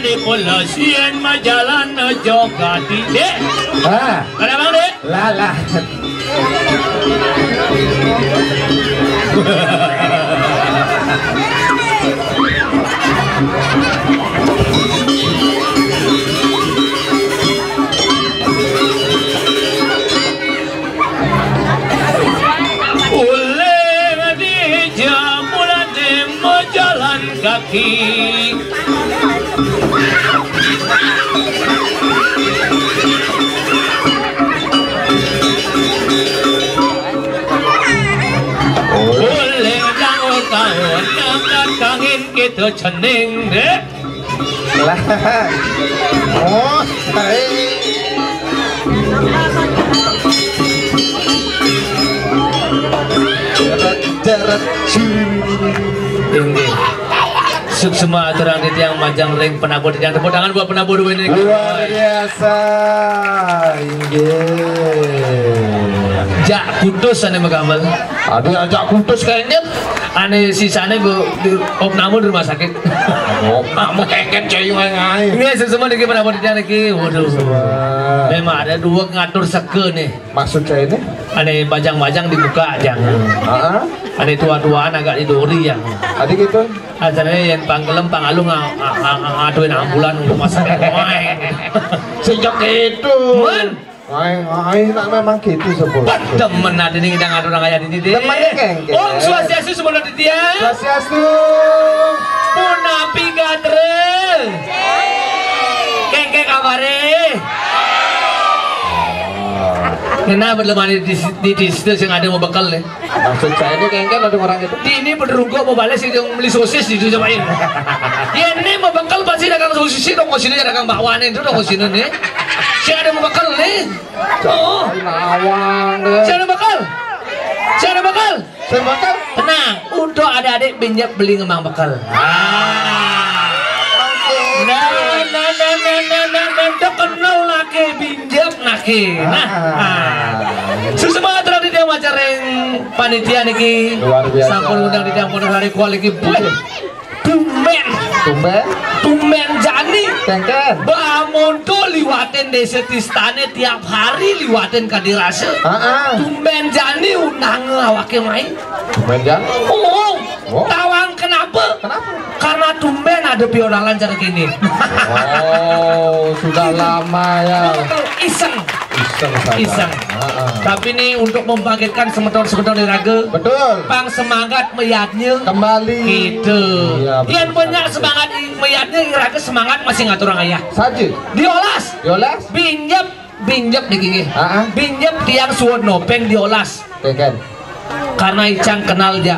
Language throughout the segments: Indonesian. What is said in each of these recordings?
di polisian majalan Jogati. Dek. Ada bang dek? Lah. Jalan kaki boleh jangan kawan angkat kangin kita cening deh lah oh jarak tinggi semua aturan itu yang majang ring penabur yang tepuk tangan buat penabur ini luar biasa jak kutus ane makamal aduh jak kutus kayaknya ane sisanya opname di rumah sakit opname keket coy ngai ini semua lagi penabur lagi waduh memang ada dua ngatur seke nih maksud saya ini ane bajang-bajang di muka jangan ada tua-tuaan agak didori yang adik itu asalnya yang panggelem pangalung ngaduin ambulan untuk masak sejak itu nak memang gitu sebut temen ada ini kita ngadu orang ayah ini deh om swastiastu semua nanti dia swastiastu punapi gadrel kengke kabare Kena berleman di situ yang ada mau bekal nih. Maksud saya ini kayaknya ada orang itu. Di ini berungkuk mau balik sih yang beli sosis di situ cobain. Ya ini mau bekal pasti dagang sosis dong ke sini dagang bakwan itu dong ke sini nih. Saya ada mau bekal nih. Oh. Saya ada bekal. Saya ada bekal. Saya bekal. Tenang, untuk adik-adik pinjam beli ngemang bekal. Nah, kenal laki pinjam laki. Susah terjadi dia macam panitia niki. Luar biasa. Sampun undang di dalam pondok hari kualiki. Tumben jani. Kengken. Bangun tuh liwatin desa Tistane tiap hari liwatin kadirase. Tumben jani undang awake main. Tumben jani. Oh. Tawang kenapa? Karena tumben ada pionalan cara gini. Oh, sudah lama ya. Iseng. Tapi ini untuk membangkitkan semeton-semeton di raga. Betul. Bang semangat meyatnya kembali. Gitu. Iya, yang banyak semangat meyatnya raga semangat masih ngatur orang ayah. Saja. Diolas. Binjep nih gini. Binjep tiang suwon nopeng diolas. Keken. Karena Icang kenal dia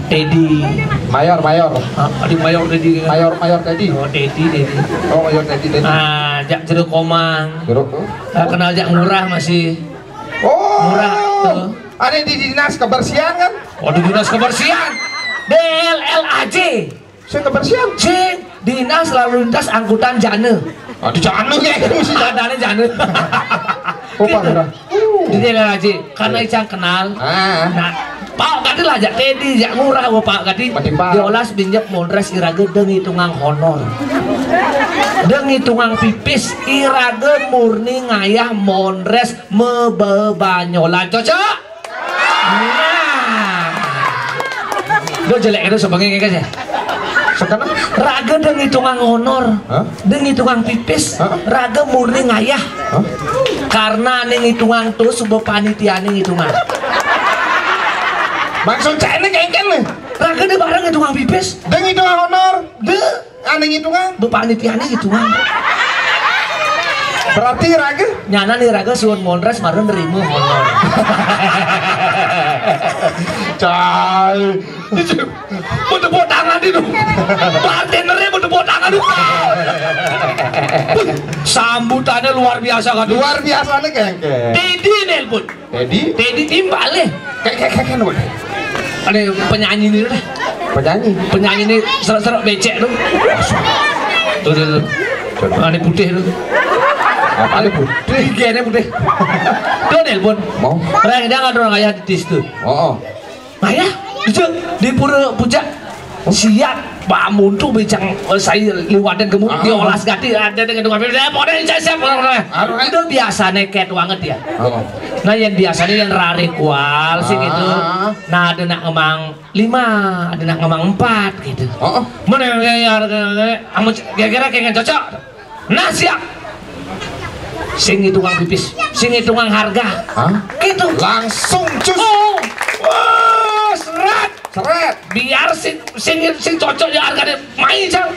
Teddy Mayor adik Mayor Teddy Teddy oh Teddy Mayor Teddy Jak jeruk komang jeruk kenal Jak murah masih murah tuh ada di dinas kebersihan kan di dinas kebersihan DLLAJ saya kebersihan dinas lalu lintas angkutan jane di jane kayak mesti jane jane di DLLAJ karena Icang kenal nah Pak Kadi lah jak Teddy jak murah Pak Kadi diolas binjep mondres irage deng hitungan honor deng hitungan pipis irage murni ngayah mondres mebebanyolan cocok nah do jelek itu sebagai guys ya sekarang raga deng hitungan honor deng hitungan pipis raga murni ngayah karena neng hitungan tuh sebuah panitia neng hitungan maksud saya ini kengken nih raga deh barang hitungan pipis deng hitungan honor aneh hitungan panitia neng hitungan berarti raga nyana nih raga suun mondres marun nerima honor cai mau tepuk tangan itu bartendernya mau tepuk tangan itu sambutannya luar biasa kan luar biasa nih kengken Teddy nelpon Teddy timbal nih kengken ada penyanyi ini deh penyanyi ini serak-serak becek tuh tuh ini putih tuh apa ini putih gini putih tuh nelpon mau dia nggak ada orang ayah di situ ayah di pura puncak siap Pak Muntu bicang saya liwatin gemuk diolas gati ada dengan dua pokoknya siap udah biasa neket banget ya. Nah yang biasanya yang rare kual sih gitu. Nah ada nak ngemang 5, ada nak ngemang 4 gitu. Mana kira-kira kayak cocok. Nah siap. Sing hitungan pipis, sing hitungan harga. Gitu. Langsung cus. Seret. Biar sing cocok ya harganya main cang.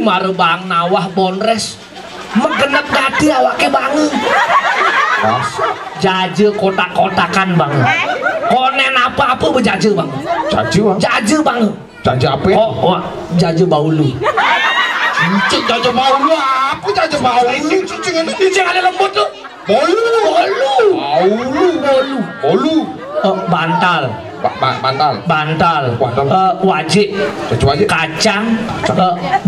Marbang nawah bonres. Megenep gati awake banget. Jaje kotak-kotakan banget. Konen apa-apa berjaje banget. Jaje banget. Jaje apa? Jaje baulu. Jaje baulu apa? Jaje baulu. Cicing ada lembut tuh. Bolu. Bantal. Wajik. Kacang.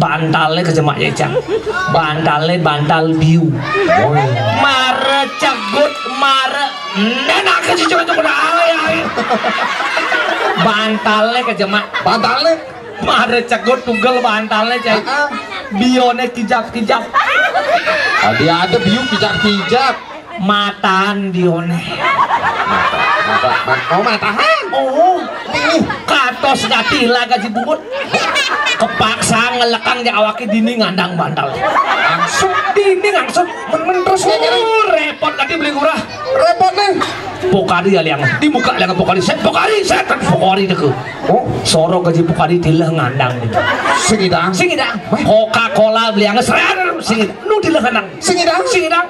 Bantalnya kejemak cang. Bantal biu. Mare cagut mare. Nenak ke cicing itu kena ayah. Bantalnya kejemak. Mare cagut tunggal bantalnya cang. Bione kijap-kijap. Tadi ada biu kijap-kijap. Matan bione. Matahan. Katos gatila gaji bubut. Kepaksa ngelekang di awake dini ngandang bantal. Langsung men terus repot tadi beli murah. Repot nih. Pokari ya liang di muka liang pokari set deke. Soro gaji pokari tilah ngandang. Singidang. Coca-Cola beli yang seret singidang. Nu tilah ngandang. Singidang.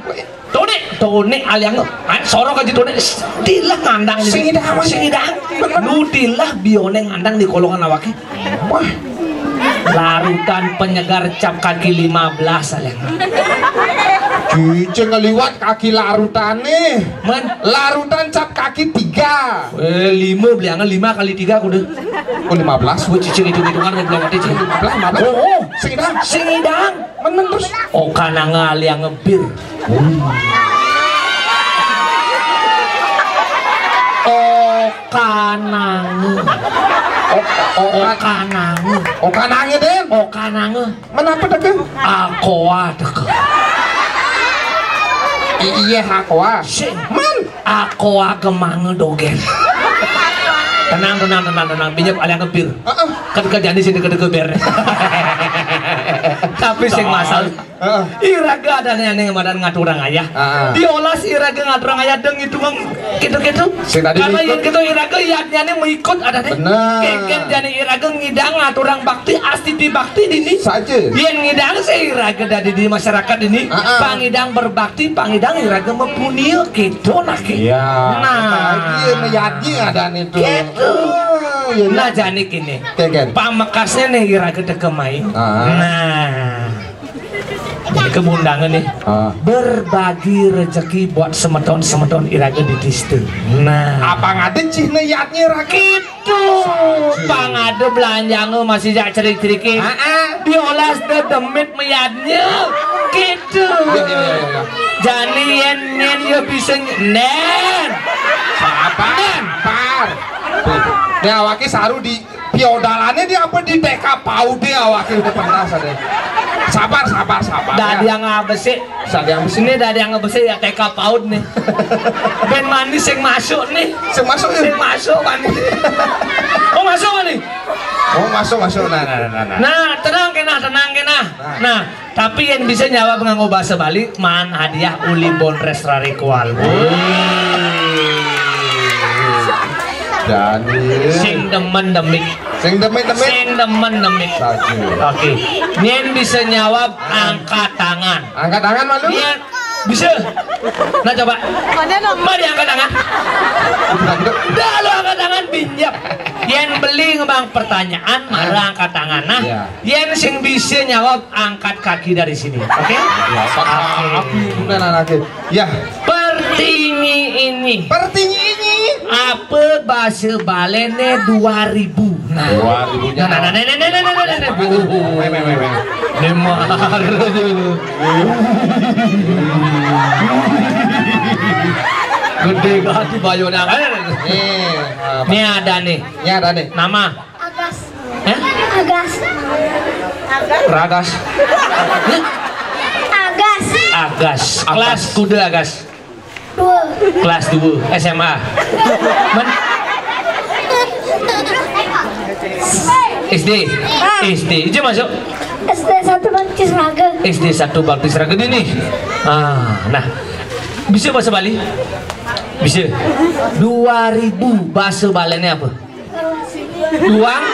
Tone aliang soro gaji tone tilah ngandang. Singidang. Nu tilah bione ngandang di kolongan awake. Larutan penyegar cap kaki 15 aliang. Cicing ngeliwat kaki larutan nih. Larutan cap kaki 3. 5 beliangan 5 kali 3 kudu. 15. Gue cicing hitungan belum ngerti cing. 15. Singidang. Men terus. Kana ngaliang ngebir. Kanange Den. Menapa deke? Akoa deke. Iya akoa. Akoa kemange dogen. Tenang. Binyap aliang ngebir. Kan kerjaan di sini kedeke ber. Tapi sing masal. Iraga ada yang madan ngaturang ayah. Diolas iraga ngaturang ayah deng itu mang gitu. Karena yang gitu iraga iatnya mengikut ada deh. Keken jadi iraga ngidang ngaturang bakti astiti bakti ini. Saja. Yang ngidang sih iraga dari di masyarakat ini. Pangidang berbakti, pangidang iraga mempunyai gitu nak. Iya. Nah, iya meyadi ada itu. Nah jani kini pamekasnya nih iraga dekemai. Nah jadi kemundangan nih berbagi rezeki buat semeton iraga di distu. Nah apa ngade cihne yatnya rakit itu pangade belanjang masih jak cerik-cerikin diolas de demit meyadnya gitu. Jani yen ya bisa nen apa par dia awake saru di piodalannya dia apa di TK PAUD dia awake udah pernah sadar. Sabar. Dari yang ngabesi. Ini dari yang ngabesi ya TK PAUD nih. Ben manis yang masuk nih. Yang masuk manis. Oh masuk nih. Masuk. Nah, tenang kena. Nah, tapi yang bisa nyawa nganggo bahasa Bali man hadiah uli bonres rarikual. Sing demen demik. Oke. Nien bisa nyawab angkat tangan. Angkat tangan malu? Nien bisa. Nah coba. Mari angkat tangan. Dah lo angkat tangan pinjam. Yen beli ngebang pertanyaan, marah angkat tangan. Nah, yen sing bisa nyawab angkat kaki dari sini. Oke? Ya. Pertinyi ini. Apa bahasa balene 2000. Nah, 2000-nya. Gede banget bayona kan. Nih ada nih. Nama. Agas. Agas. Ragas. Agas. Agas. Kelas kuda Agas. 2. Kelas 2 SMA. Men SD. SD. Itu masuk. SD 1 Baptis Raga. SD 1 Baptis Raga ini. Nah. Bisa bahasa Bali? Bisa. 2000 bahasa Balennya apa? Duang?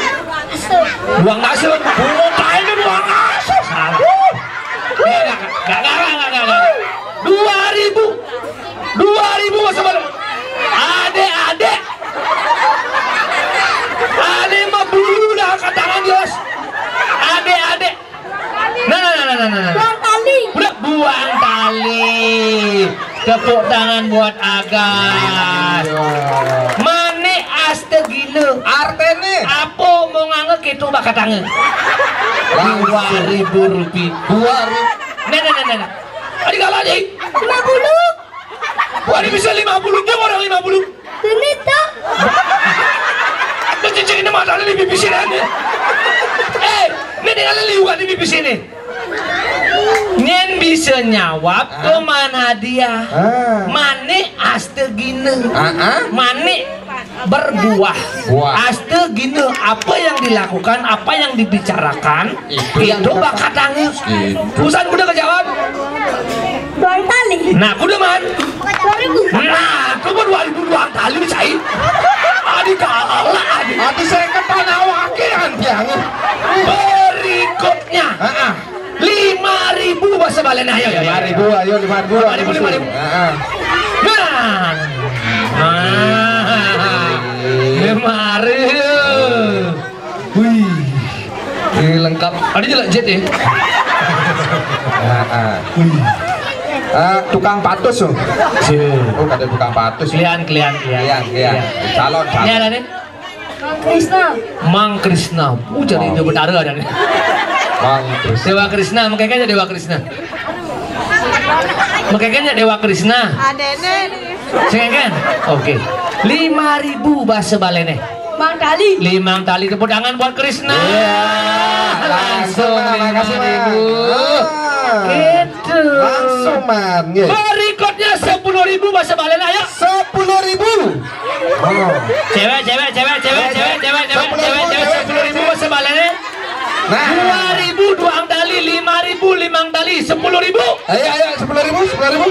Duang asuh. Oh, kayaknya duang asuh. Salah. Enggak. 2000 bahasa Bali. Adek. Adek mah bulu dah angkat tangan Yos. Adek. Nah. Buang tali. Udah buang tali. Tepuk tangan buat Agas. Mane aste gila. Artene Apa mau nganggek itu bakal tangan? 2.000 rupiah. 2.000. Nah. Adik kalah aja. 50. Wah ini bisa 50 jam orang 50. Ini tak. Cicing ini mata di pipi sini. Ini dengan liukan di pipi sini. Nyen bisa nyawab ke mana dia? Mane astegine. Mane berbuah. Aste gini apa yang dilakukan, apa yang dibicarakan itu bakat tangis. Usan kuda kejawab. Buang tali. Nah kuda man. 2000. Nah coba 2000 buang tali cai. Adik kalah adik. Adik saya ketana wakilan yang berikutnya 5.000 bahasa Balen. Ayo 5.000 ayo 5.000. Nah 5.000. Wih, ini lengkap. Ada jelek jet ya? Tukang patus tuh. Oh, ada tukang patus. Kalian. Calon. Ini ada nih. Mang Krishna. Jadi itu benar ada nih. Dewa Krishna, makanya Dewa Krishna. Makanya Dewa Krishna. Ada nih. Sengen. Oke. 5.000 bahasa Balene. Mang tali. 5 tali tepuk tangan buat Krishna. Langsung makasih 5.000. Gitu. Langsung man. Berikutnya 10.000 bahasa Balene ayo. 10.000. Cewek 10.000 bahasa Balene. Nah, 2.000 duang tali, 5.000 limang tali, 10.000. Ayo 10.000.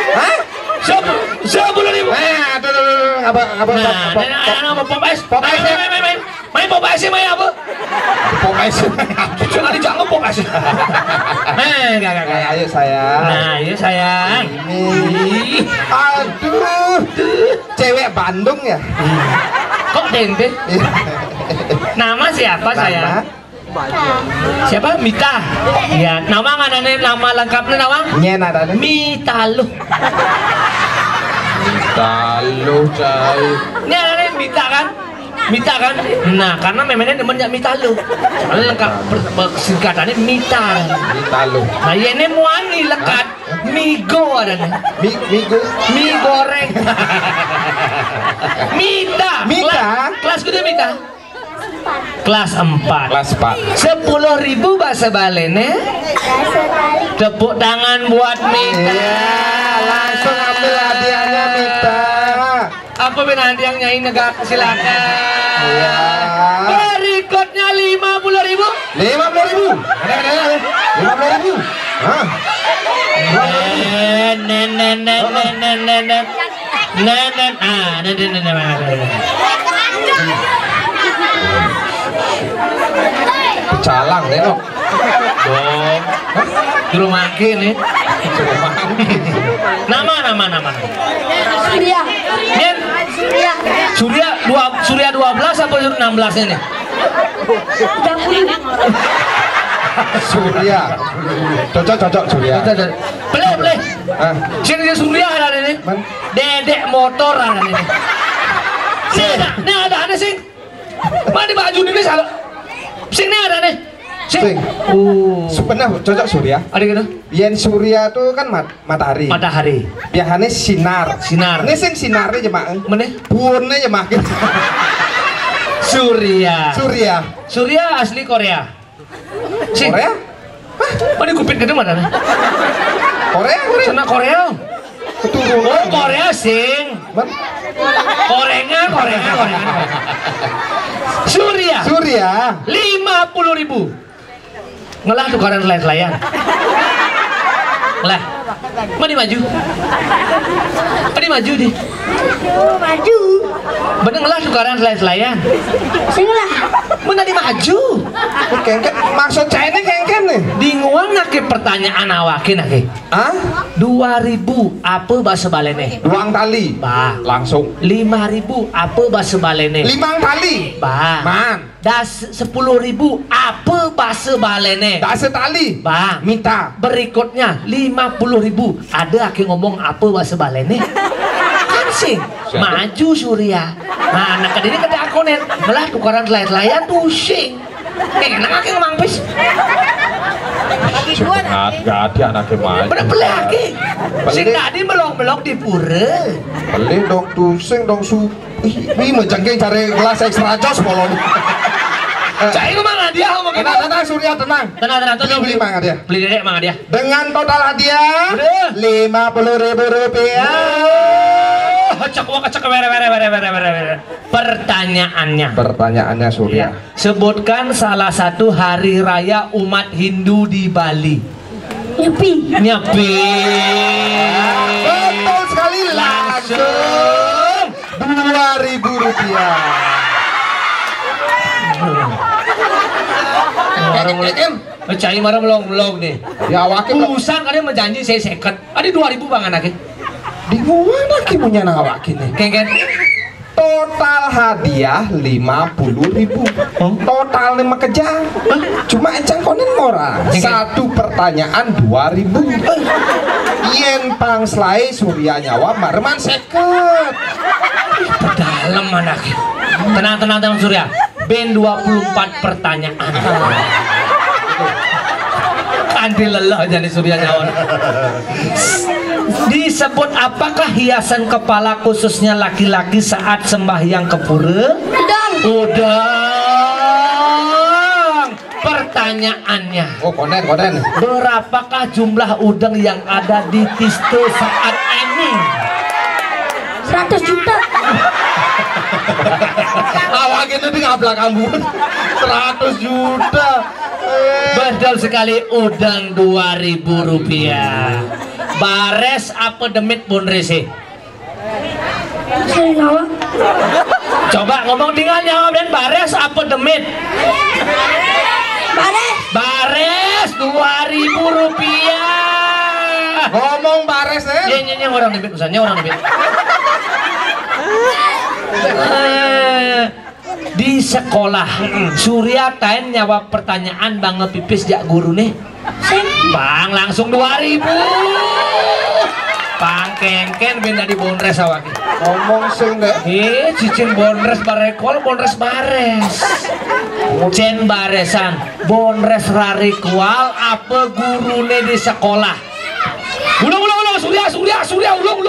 Hah? 10.000. Apa? Nah, popes. Main popes main apa? Popes. Jangan dijangkau popes. Enggak. Ayo sayang. Nah, iya sayang. Ini. Aduh. Cewek Bandung ya? Kok tempe? Nama siapa sayang? Siapa? Mita. Ya, nama nganane nama lengkapnya nama? Nyen ada. Mita lu. Cai. Ini ada Mita kan? Nah, karena memangnya demennya Mita lu. Soalnya lengkap singkatannya Mita. Nah, ini muani lekat Migo ada nih. Mie goreng. Mita. Kelas gede Mita. Kelas 4. 10.000 bahasa Balene. Tepuk tangan buat Mita. Langsung ambil hadiahnya Mita. Apa nanti yang nyanyi negak silakan. Berikutnya 50.000. 50.000. Ada. 50.000. Calang nengok. Dong. Juru makin nih. Nama. Surya. Surya 12 apa 16 ini? 30. Surya. Cocok Surya. Boleh. Sini Surya ada ini. Dedek motor ada ini. Sini ada sing. Mana baju ini salah. Sini ada nih. Sing. Sebenarnya cocok Surya. Ada gitu. Yen Surya tuh kan matahari. Biasanya sinar. Sinar. Ini sing sinarnya aja mak. Mana? Buurnya aja mak. Surya. Surya. Surya asli Korea. Sing. Korea? Mana kupit gede mana? Korea? Sana Korea. Keturunan. Oh Korea sing. Korenga. Surya. Surya. 50.000. Ngelah tukaran layan. Lah. Mandi maju. Di. Maju. Bener ngelah tukaran layan. Singlah. Mana di maju? Kengken. Maksud saya ini kengken nih. Di nguang nake pertanyaan awakin nake. Hah? 2.000 apa bahasa balene? Duang tali. Bah. Langsung. 5.000 apa bahasa balene? 5 tali. Bah. Man. Das 10.000 apa bahasa balene? Tak setali. Bah. Minta. Berikutnya 50.000 ada aki ngomong apa bahasa balene? Kan sing maju Surya. Nah anak kadini kada akonet melah tukaran layan tuh sing. Kayak enak aki ngomong pis. Gak ada anaknya maju. Bener beli aki. Sing tadi melong-melong di pura. Beli dong tusing dong su. Ini menjengking cari gelas ekstra jos polon. Cai ngomong dia ngomong gitu. Tenang Surya tenang. Tenang Beli mang dia. Beli dedek mang dia. Dengan total hadiah Udah. Rp50.000. Cek were. Pertanyaannya Surya. Sebutkan salah satu hari raya umat Hindu di Bali. Nyepi. Betul sekali langsung Rp2.000. Cai marah melong nih. Ya wakil Urusan kalian menjanji saya seket. Ada 2.000 bang anaknya. di mana kimunya nawakin nih? Kengken. Total hadiah 50.000. Total nih makejang. Cuma encang konen mora. Satu pertanyaan 2.000. Yen pang selai Surya nyawa mareman seket. Dalam anaknya. Tenang Surya. Ben 24 pertanyaan. Kanti lelah jadi Surya nyawa. Disebut apakah hiasan kepala khususnya laki-laki saat sembahyang ke pura? Udang. Pertanyaannya. Oh konen. Berapakah jumlah udang yang ada di Tisto saat ini? 100 juta. Awak itu di ngablak kamu 100 juta. Betul sekali udang Rp2.000. Bares apa demit bonrese? Saya nawa. Coba ngomong dengan nyawa dan bares apa demit? Bares Rp2.000. Ngomong bares Iya orang demit misalnya orang demit. Di sekolah Surya tain nyawa pertanyaan bang ngepipis jak guru nih bang langsung 2.000 pangkengken benda di bonres awaki ngomong sing deh cicing bonres barekol bonres bares cen baresan bonres rarikual apa gurune di sekolah ulang Surya ulang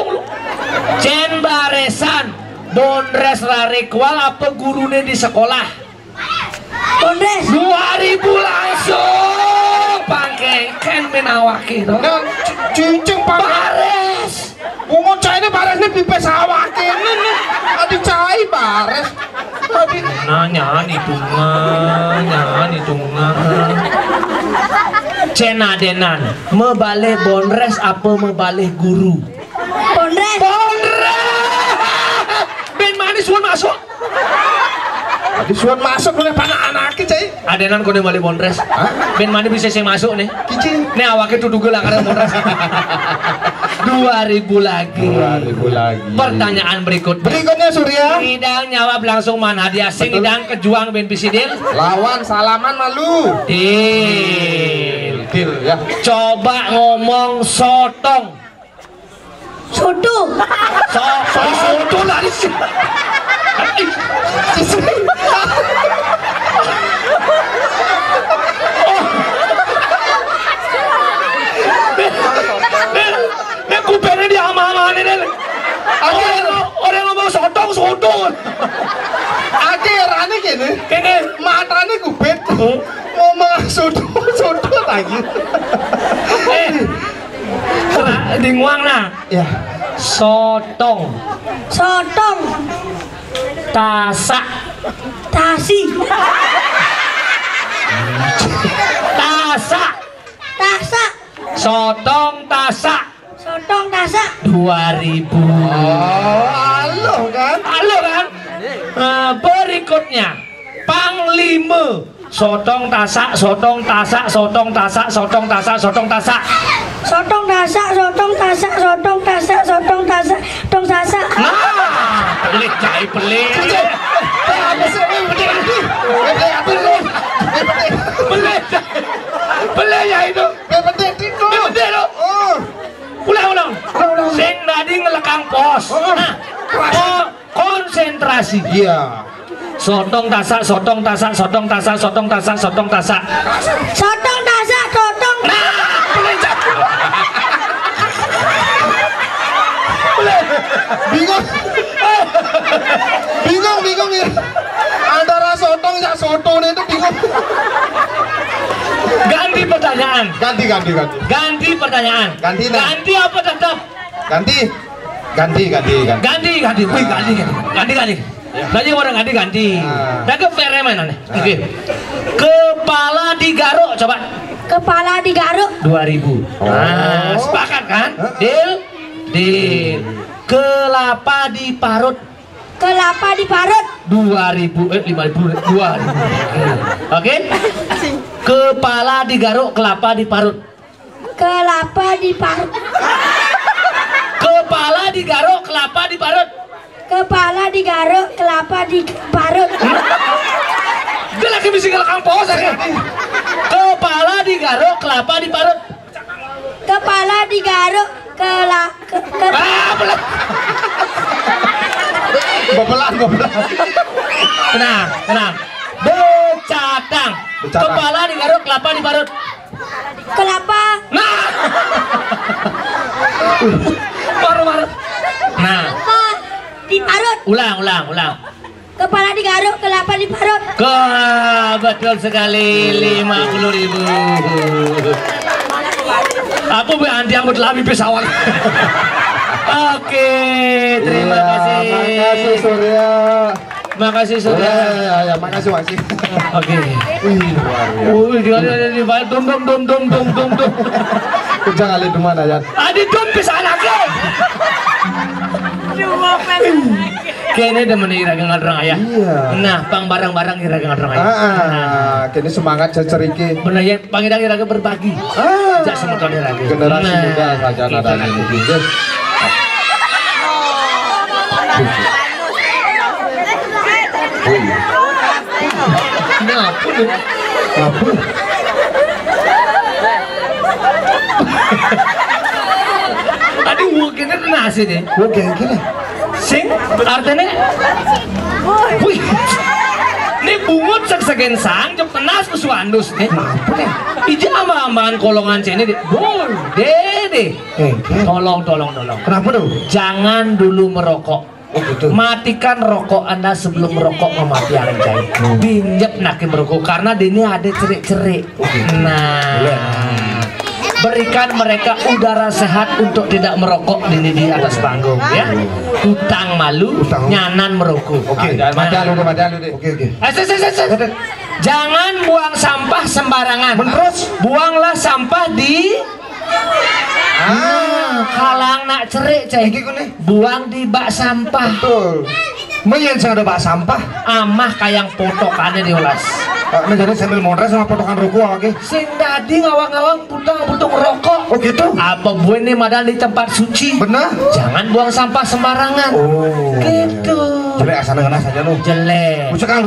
cen baresan bonres rarikual apa gurune di sekolah? Bonres 2.000 langsung pangkengken menawaki itu cincin bares ngomong cai ini bares ini pipes awakin ini adi cai bares tadi nanya hitungan cenadenan mebaleh bonres apa mebaleh guru? Bonres Ben manis suan masuk. tadi suan masuk oleh anak-anak cai Adenan kau balik bonres. Ben manis bisa sing masuk nih. kicing Nih awaknya tuh duga lah karena bonres. 2.000 lagi. 2.000 lagi. Pertanyaan Berikutnya Surya. Idang nyawab langsung man hadiah sing idang kejuang ben pisidil. Lawan salaman malu. Deal Ya. Coba ngomong sotong. Soto Soto lari sih. Nek kupene dia ama-amane deh. Orang ngomong sotong. Ade rane ki lagi. Di nguang nah. Ya. Sotong. Sotong. Tasak. Tasi. Tasak. Tasak. Sotong tasak. Sotong tasak. 2000. Oh, halo kan? Halo kan? Berikutnya Panglima. Sotong tasak, sotong tasak, sotong tasak, sotong tasak, sotong tasak. Sotong tasak, sotong tasak, sotong tasak, sotong tasak, sotong tasak. Nah, pelik cai pelik. Apa sih? Pelik. Pelik ya itu. Bebedek itu. Bebedek lo. Oh. Ulang. Sing tadi ngelekang pos. Nah, konsentrasi. Iya. Sotong tasak, sotong tasak, sotong tasak, sotong tasak, sotong tasak. Sotong tasak, sotong. Nah, bingung ya. Antara sotong ya soto itu bingung. Ganti pertanyaan. Ganti. Ganti pertanyaan. Ganti, nah. Ganti apa tetap? Ganti. Wih, ganti. Tadi orang ganti. Daga fair mana nih? Oke. Kepala digaruk coba. Kepala digaruk. 2000. Nah, sepakat kan? Deal. Kelapa diparut. Kelapa diparut. 2000. 5000. 2000. Oke? Kepala digaruk, kelapa diparut. Kelapa diparut. Kepala digaruk, kelapa diparut. Kepala digaruk, kelapa diparut. Dia lagi bising ngelakang pos ya. Kepala digaruk, kelapa diparut. Kepala digaruk, Bebelan. Tenang. Becadang. Kepala digaruk, kelapa diparut. kelapa. Nah. Baru. Nah. Kelapa diparut. Ulang. Kepala digaruk, kelapa diparut. Betul sekali, 50.000. Apa bu anti yang berlami pesawat? Oke, terima kasih. Makasih Surya. Makasih Surya. Ya, makasih. Oke. Wih, Dia dom. Jangan lihat di mana ya. Adi dom bisa lagi. Kayaknya udah menira dengan orang ayah. Iya. Nah, pang barang-barang ira dengan orang ayah. Kini semangat ceceriki. Benar ya, pangidang ira berbagi. Jak semutan ira. Generasi muda saja ada ini. Apa? Adi mungkinnya nasi deh. Oke, gini. Sing artinya wih ini bungut segen sang jok tenas kesuandus nih ija ama-amaan kolongan sini deh deh tolong Kenapa tuh? jangan dulu merokok. Oh gitu. Matikan rokok Anda sebelum merokok memati yang jahit. Pinjep nak merokok karena di ini ada cerik-cerik. Nah, berikan mereka udara sehat untuk tidak merokok di atas panggung ya. Utang malu, nyanan merokok. Oke. Madalu deh. Oke. Jangan buang sampah sembarangan. Menerus. Buanglah sampah di kalang nak cerik cai. Buang di bak sampah. Betul. Menyen saya ada bak sampah. Amah kayang potokannya diolas. Nah, jadi sambil mondres sama potongan rokok lagi. Sing tadi ngawang-ngawang putung rokok. Oh gitu. Apa buat ini madal di tempat suci? Benar. Jangan buang sampah sembarangan. Oh. Gitu. Jelek asal dengan saja lu. Jelek. Lucekang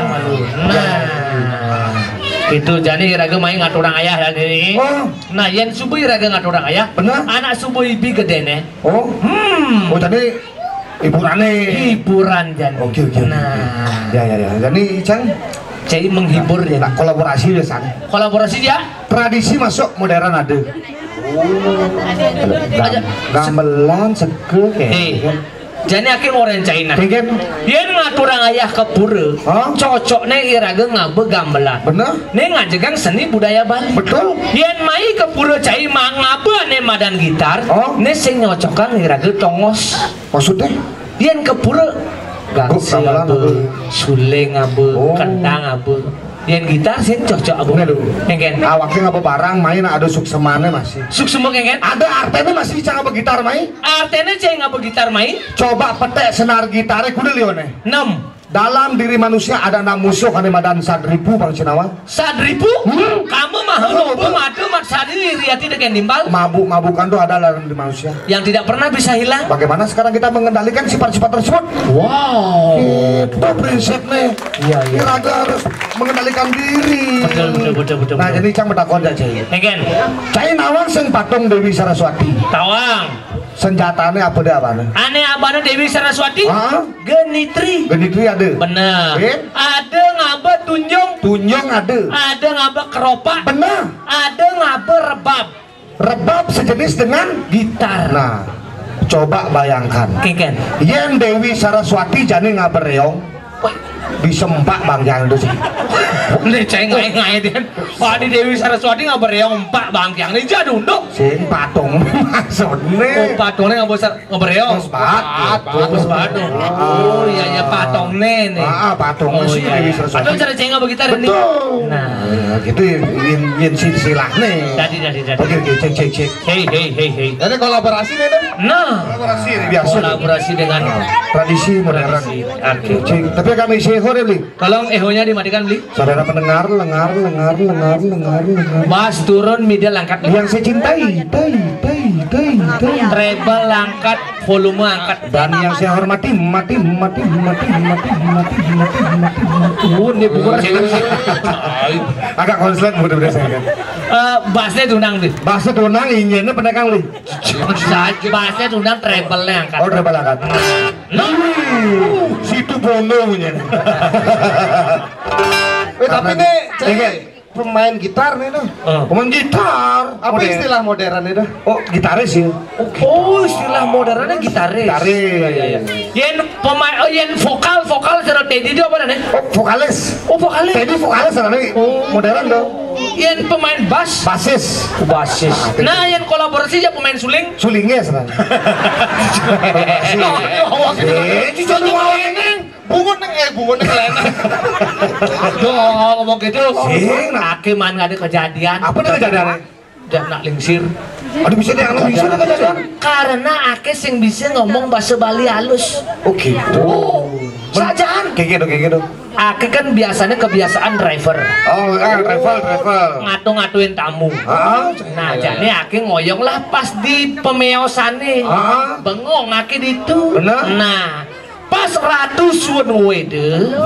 malu. Nah. Itu jadi iraga main ngaturang ayah dan ini. Oh. Nah, yang subuh iraga ngaturang ayah. Benar. Anak subuh ibi gede nih. Oh. Oh tadi hiburan jadi. Oke. Nah. Ya. Jadi Cang Cai menghibur ya. Nah, kolaborasi ya Sang. Kolaborasi dia. Tradisi masuk modern ada. Aja. Gamelan seke kayak. Jadi akhir orang China. Yen ngaturang ayah ke pura. Cocoknya iraga ngabe gamelan. Bener. Nih ngajegang seni budaya Bali. Betul. Yen mai ke pura cai ngabe nih madan gitar. Nih sing nyocokan iraga tongos. Maksudnya? Yen ke pura gangsi abe, suling abe, kendang abe. Yen gitar sih cocok abu. Kengen. Awaknya ngapa barang main ada suksemane masih. Suksema kengen. Ada artene masih cang apa gitar main? Artene cang apa gitar main? Coba petek senar gitarnya kudu lione. 6. Dalam diri manusia ada 6 musuh kan madan 1.000 Bang Cinawa. 1.000? Kamu mahal lobo madu mat sadi riati dengan nimbal. Mabuk-mabukan tuh ada dalam diri manusia. Yang tidak pernah bisa hilang. Bagaimana sekarang kita mengendalikan sifat-sifat tersebut? Wow. Itu prinsipnya. Iya. Iraga harus mengendalikan diri. Betul. Nah jadi cang bertakon aja. Kengen. Cai nawang sing patung Dewi Saraswati. Tawang. Senjatanya apa dia abana? Aneh abana Dewi Saraswati? Genitri. Genitri ada. Bener. Ada ngabe tunjung. Tunjung ada. Ada ngabe keropak. Bener. Ada ngabe rebab. Rebab sejenis dengan gitar. Nah, coba bayangkan. Kengen. Yen Dewi Saraswati jani ngabe reong. Disempak Bang Yang itu. Nih ceng ngai dia. Wah di Dewi Saraswati nggak bereong empak Bang Yang nih jadul dong. Sing patung maksudnya. Patungnya nggak bereong. Patung. Oh iya patung nih. Patung sih Dewi Saraswati. Patung cara ceng begitu nih. Nah gitu yin silsilah nih. Jadi. Oke cek. Hei. Jadi kolaborasi nih dong. Nah. Kolaborasi biasa. Kolaborasi dengan tradisi modern. Oke. Tapi kami seho deh beli. Tolong ehonya dimatikan beli. Saudara pendengar, lengar. Mas turun middle angkat. Yang saya cintai, treble angkat, volume angkat. Dan yang saya hormati, mati. Ini bukan agak konslet mudah-mudahan saya. Bassnya tunang nih. Bassnya tunang, inginnya pendekang nih. Bassnya tunang, treble-nya angkat. Oh, treble angkat. Situ bono punya. Tapi nih, pemain gitar nih tuh. Pemain gitar. Apa istilah modern itu? Oh, gitaris sih. Oh, istilah modernnya gitaris. Yen pemain, yen vokal cara Teddy itu apa nih? Oh, vokalis. Teddy vokalis nih. Modern dong. Yen pemain bass. Basis. Nah, yen kolaborasi ya pemain suling. Sulingnya sebenarnya. Bungun neng kelena. Ngomong gitu. Sing, Hakiman nggak ada kejadian. Apa nih kejadiannya? Dan nak lingsir. Aduh bisa deh, bisa kejadian. Karena Ake sing bisa ngomong bahasa Bali halus. Oh gitu. Sajaan. Kayak gitu. Ake kan biasanya kebiasaan driver. Oh, travel. Ngatu-ngatuin tamu. Nah, jadi Ake ngoyong lah pas di pemeosan nih. Bengong Ake itu. Nah. Pas ratu suun wede,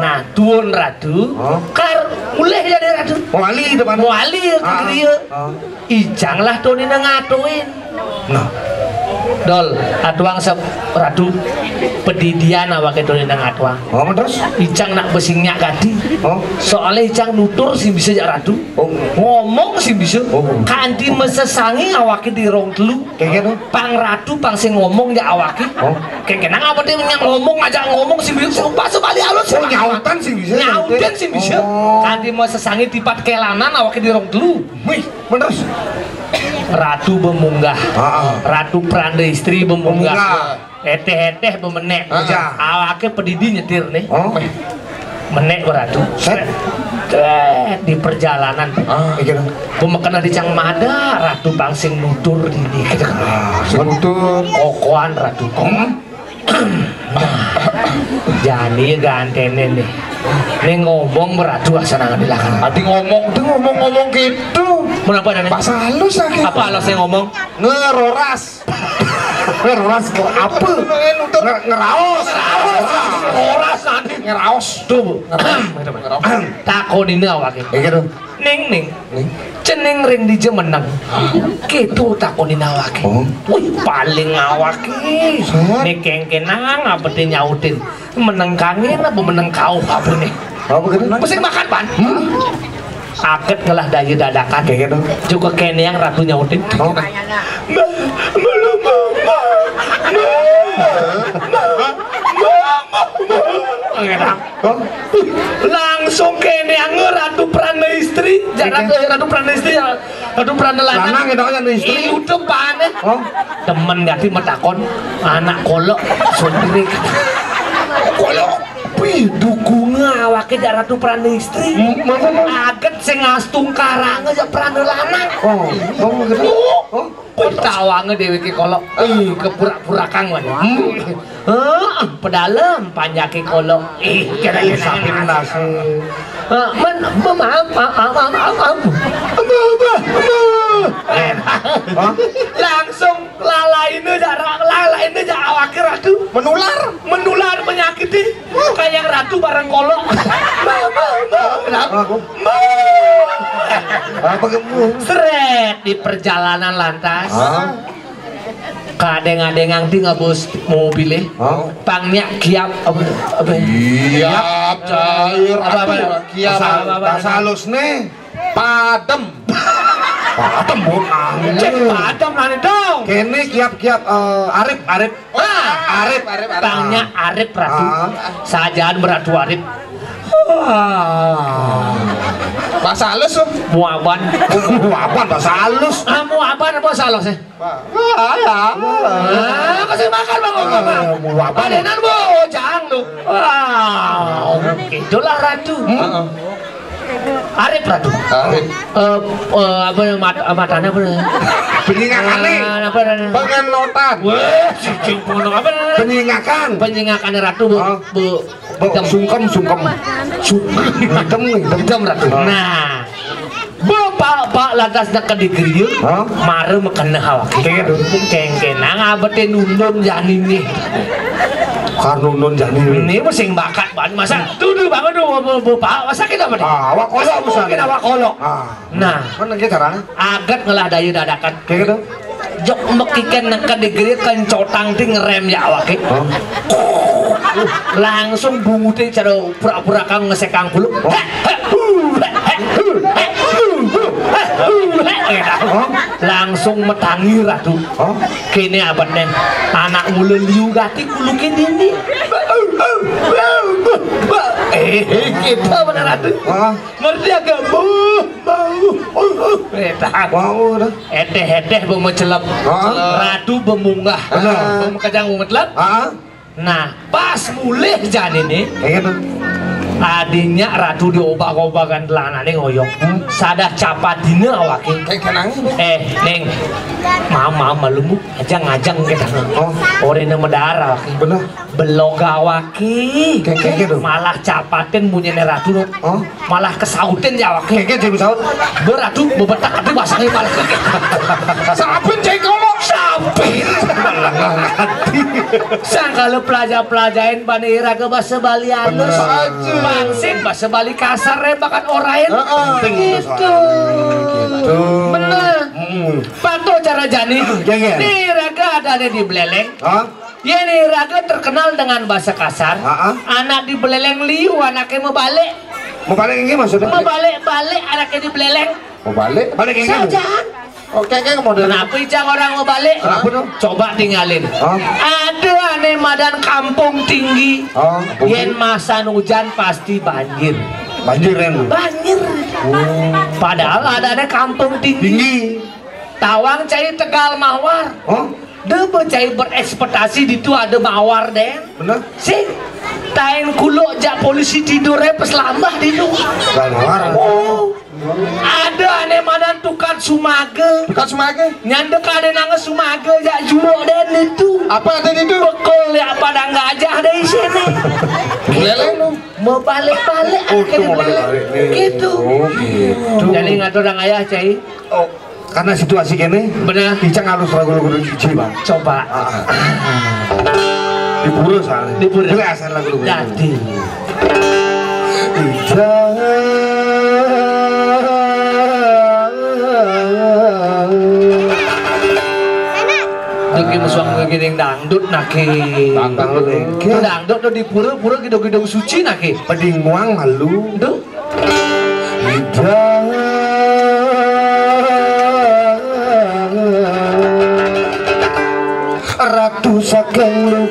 nah tuan ratu, kar mulai jadi ratu. Wali depan. Wali dia, ijang lah tuan ini ngatuin. Nah, dol, atuang sep ratu pedidian awak itu ini ngatuang. Oh terus? Ijang nak besingnya gadi. Soalnya ijang nutur sih bisa ya ratu. Ngomong sih bisa. Kanti mesesangi awak di rong telu. Kayak gitu. Pang ratu pang sing ngomong ya awak. Kayak kenang apa dia ngomong ngajak ngomong sih bisa bahasa Bali halus. Nyautan sih bisa. Nyautan sih bisa. Kanti mesesangi tipat kelanan awak di rong telu. Wih, bener. Ratu bemunggah, ratu peranda istri bemunggah, eteh bemenek, awake pedidi nyetir nih, menek beratu, di perjalanan, pemekana di Cang Mada, ratu bangsing nutur di kita, nutur, kokoan ratu, jadi gantene nih. Nih ngomong beratu asana ngadilakan. Adi ngomong gitu. Kenapa dan bahasa halus aja. Apa halusnya ngomong? Ngeroras. Ngeroras apa? Ngeraos. Ngeraos nanti ngeraos. Tuh. Takon ini awake. Gitu. Ning. Ceneng ring di jemenang. Gitu takon ini awake. Wih paling awake. Nih kengkenang apa dia nyautin. Meneng kangen apa meneng kau apa nih? Apa gitu? Mesti makan pan. Aket ngelah daya dadakan kayak gitu. Juga kene yang ratu nyautin. Belum mama. langsung kene anger Ratu Prana istri, Ratu Prana istri, Ratu Prana lanang gitu kan istri. Udah panen. Temen gak sih metakon anak kolok sendiri. Kolok. Wih, dukungnya awaknya Ratu Prana istri. Aget sing ngastung karangnya jak Prana lanang. Tawangnya dewe ki kolok. Kepura-pura kang wae. Pedalem panjake kolok. Kira-kira sapi nasi. Langsung lalainnya awaknya Ratu menular penyakit kayak Ratu bareng kolok. Seret di perjalanan lantas kadeng-adengang di ngabus mobilnya pangnya kiap kiap cair kiap halus nih padem cek padem nanti dong kene kiap arif pangnya arif Ratu sajaan beradu arif bahasa halus tuh muaban bahasa halus muaban apa halus sih kasih makan bang padenan bojang lu itulah Ratu Arif Ratu apa matanya apa pengenlotan penyingakan Ratu sungkem hitam Ratu. Nah Bapak lantas nak digrieu mare makan hawak kengkenang abetin nundun jani nih karunun jani ini musim bakat ban masa tuh bangun bapak masa kita apa nih awak kolok mungkin awak kolok nah mana kita caranya agat ngelah dayu dadakan kayak gitu jok mekikan nak digrieu kencotang ting ngerem ya awak langsung bungutin cara pura-pura kang ngesekang bulu langsung metangi Ratu kini abadnya anak mula liu gati kulukin ini kita bener Ratu ngerti agak bau edeh bemecelap Ratu bemunggah bemekajang bemecelap nah pas mulai jani nih adinya Ratu diobak-obakan telanane ngoyong sadah capatina awake neng mama malumu ajang-ajang kita orangnya medara bener belok awake malah capatin punyanya Ratu malah kesautin ya awake beratu bebetak tapi basahnya malah sapin cengkolok sapin sangkala pelajar-pelajarin panira ke bahasa Bali halus Bangsing bahasa Bali kasar rebakan orain gitu bener pato cara jani nih raga ada di Beleleng ya nih raga terkenal dengan bahasa kasar anak di Beleleng liu anaknya mau balik ini maksudnya mau balik anaknya di Beleleng mau balik ini saja oke kenapa icang orang mau balik coba tinggalin ada aneh madan kampung tinggi yen masa hujan pasti banjir padahal ada aneh kampung tinggi Tawang cai Tegal Mawar debe cai berekspektasi itu ada mawar deh bener sih tain kulo jak polisi tidurnya pas lambah di itu ada aneh mana tukang sumage nyandek ada nangis sumage jak juro dan itu apa ada itu bekol ya pada gajah dari sini mau balik-balik gitu jadi ngatur orang ayah cai karena situasi kene benar Icang halus lagu-lagu cuci bang coba diburu soalnya jelas lagu-lagu jadi Duki musuang gini dangdut naki dangdut tuh di pura-pura gitu-gitu suci naki peding muang malu tuh Ratu sakang lu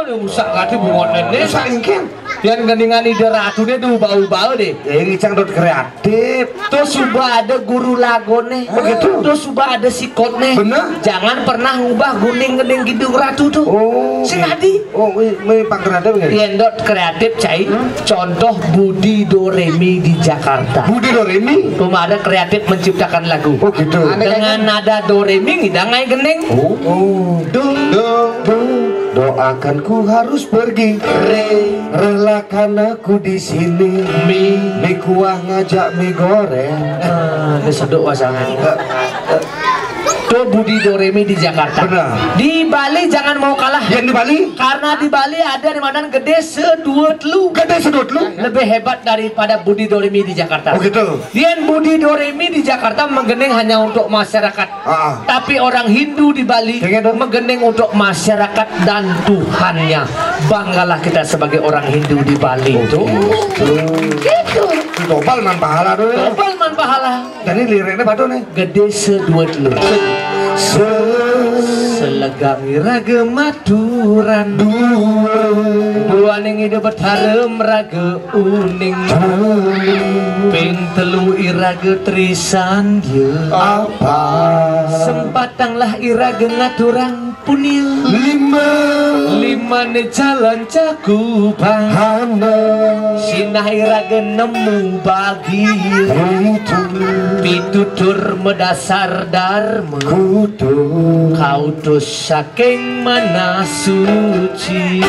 rusak kati bungot ini saingkin yang geningan ide ratunya tuh bau-bau deh ini cang dot kreatif tuh sudah ada guru lagone begitu tuh sudah ada sikotnya bener jangan pernah ngubah guning-gening gitu ratu tuh sing adi ini pangkerada begitu yang dot kreatif cai contoh Budi Doremi di Jakarta Budi Doremi cuma ada kreatif menciptakan lagu gitu dengan nada Doremi ngidangai gening doakan ku harus pergi relakan aku di sini mie kuah ngajak mie goreng diseduk pasangan tuh Budi Doremi di Jakarta benar di Bali jangan mau kalah yang di Bali karena di Bali ada di mana gede sedut lu lebih hebat daripada Budi Doremi di Jakarta gitu yang Budi Doremi di Jakarta menggening hanya untuk masyarakat tapi orang Hindu di Bali menggening untuk masyarakat dan Tuhannya banggalah kita sebagai orang Hindu di Bali itu gitu topal man pahala dulu topal man pahala jadi liriknya batu nih gede sedut lu selegang iraga maturan dua ning ide betharem raga uning ping telu iraga trisan ye apa sempatanglah iraga ngaturang punil lima ne jalan cakupan sinah iraga nemu bagi pitutur medasar dharma kau dus saking mana suci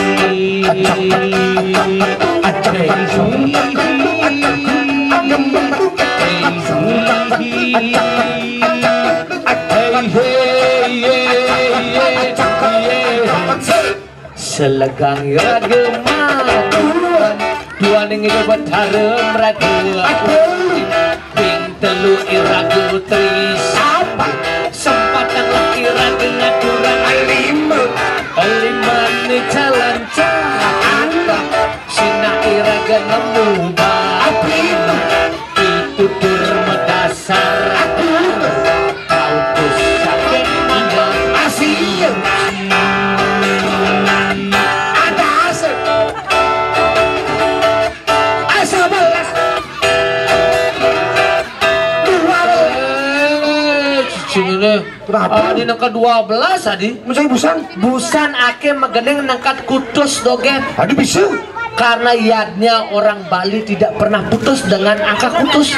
selegang raga maturan dua ning itu betharem raga ping telu iraga trisapa sempatang laki raga ngaturan lima ni jalan cahata sina iraga nemu bapi itu dur medasar kau tuh sakit mana asyik ada asa balas di nangka 12 adi mencari busan ake megeneng nangkat kutus dogen adi bisa karena yadnya orang Bali tidak pernah putus dengan angka kutus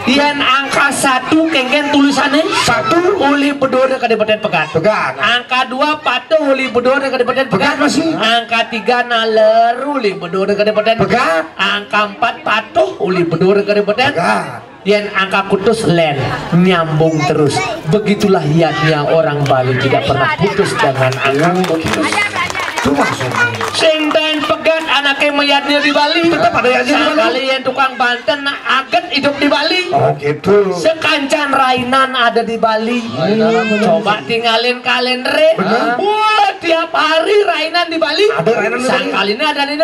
yang angka 1 kengken tulisannya 1 uli bedore Kabupaten Pegat angka 2 patuh uli bedore Kabupaten Pegat masih angka 3 naler uli bedore Kabupaten Pegat angka 4 patuh uli bedore Kabupaten Pegat yang angka kutus len nyambung terus begitulah yadnya orang Bali tidak pernah putus dengan angka kutus itu maksudnya sing dan Pegat anaknya mayatnya di Bali tetap ada yadnya di Bali kalian tukang Banten aget hidup di Bali gitu sekancan Rainan ada di Bali coba tinggalin kalender wah tiap hari Rainan di Bali ada Rainan sang kali ini ada di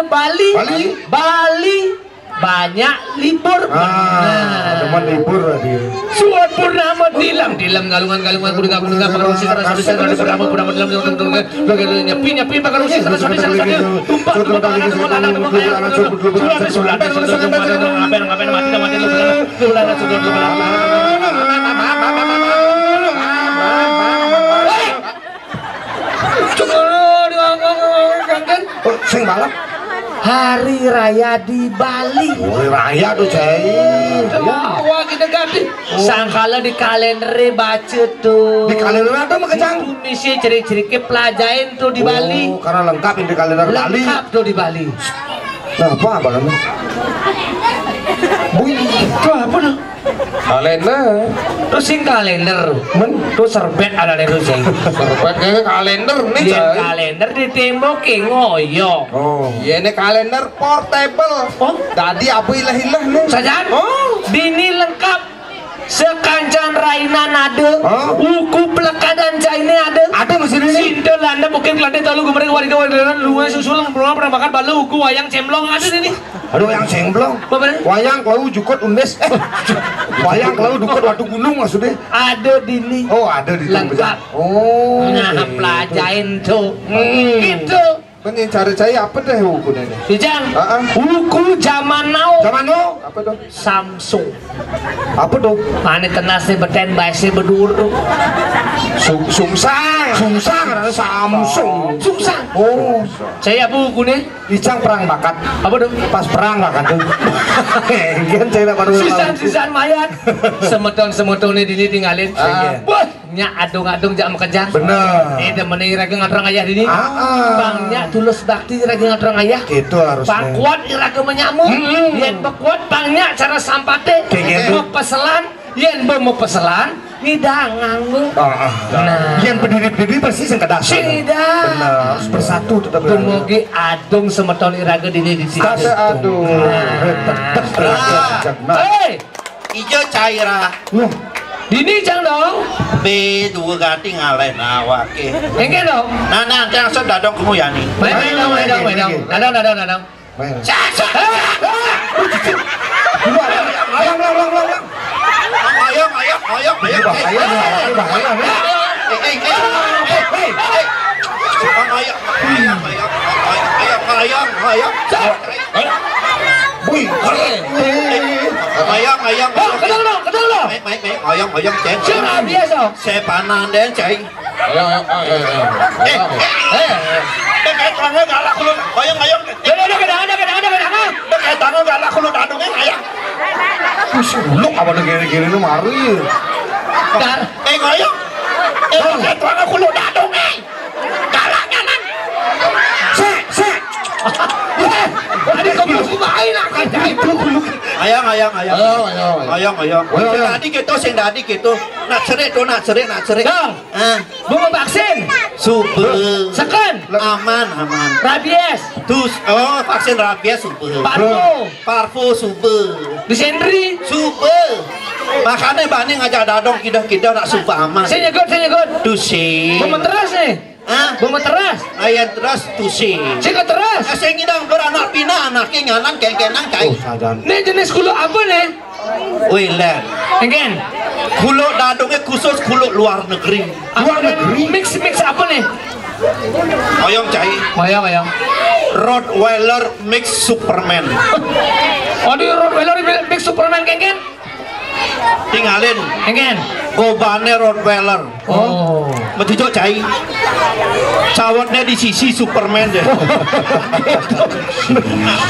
Bali banyak libur teman libur tadi suat purnama dilam galungan kuda pengarusi purnama dilam nyepi pengarusi tumpah ngapain mati sing balap hari raya di Bali. Hari raya tuh cai. Wah kita ganti. Sangkala di kalender baca tuh. Di kalender ada mah kecang. Misi ciri-ciri ke pelajain tuh di Bali. Karena lengkap di kalender Bali. Lengkap tuh di Bali. Nah apa namanya? Bui itu apa tuh? Kalender. Terus sing kalender. Tuh serbet ada di sing. Serbet kayak kalender nih cai. Kalender di tembok ngoyo. Oh. Ya ini kalender portable. Oh. Tadi apa ilah-ilah nih? Sajan. Oh. Dini lengkap. Sekancan Rainan ada, uku pelekadan China ada mesin ini. Sintel Anda mungkin kelade tahu gue mereka warga luas susul belum pernah makan balu uku wayang cemplong ada ini. Aduh yang cemplong. Wayang kalau jukut undes. Wayang kalau dukut waktu gunung maksudnya. Ada di ini. Oh ada di lengkap. Oh. Nah pelajain tuh. Gitu. Ini cari apa deh hukumnya ini? Dijang, hukum zaman now. Zaman now? Apa tuh? Samsung. Apa tuh? Mana tenasnya beten baisnya berduru. Sungsang karena Samsung. Sungsang. Oh, saya apa hukumnya? Dijang perang bakat. Apa tuh? Pas perang bakat tuh. Kan saya baru. Sisaan mayat. Semeton ini tinggalin. Wah, nya adung-adung jak mekejang. Bener. Ini meneh rage ngadrang ayah dini. Bangnya tulus bakti rage ngadrang ayah. Gitu harusnya. Bang kuat irage menyamuk. Yen bekuat bangnya cara sampate. Mau peselan, yen mau peselan ngidang nganggu. Nah, yang berdiri persis yang kedak. Sidang. Benar, harus bersatu tetap. Dumugi adung semeton irage dini di sini. Aduh. Hei, ijo caira. dini jang dong. B dua ganti ngalain awake. Engke dong. Nah, yang sudah dong kamu yani. Main dong. Nadang. Ayang. Kedang dong. Ayang ceng. Siapa biasa? Sepanan den ceng. Ayo. Kayak tangan galak lu. Ayang. Udah kedang. Kayak tangan galak lu dadungnya ayang. Lu apa gini lu mari. Dar. Ayang. Kayak tangan lu dadungnya. Galak kanan. Tadi kamu kumain akan itu. Ayang. Ayo. Tadi gitu. Nak cerit. Dong. Bunga vaksin. Super. Seken. Aman. Rabies. Terus vaksin rabies super. Parvo super. Disentri. Super. Makanya bani ngajak dadong kidah nak super aman. Saya nyegot. Tusi. Bunga teras nih. Bunga teras. Ayat teras tusi. Saya teras. Saya ngidang beranak pina anaknya nganan kenang kai. Ini jenis kulo apa nih? Wilen. Engken. Kulo dadongnya khusus kulo luar negeri. Luar negeri. Mix apa nih? Oyong cai. Oyong. Rottweiler mix Superman. Oh di Rottweiler mix Superman kengken? Tinggalin. Engken. Gobane Rottweiler. Oh. Metijo cai. Cawatnya di sisi Superman deh.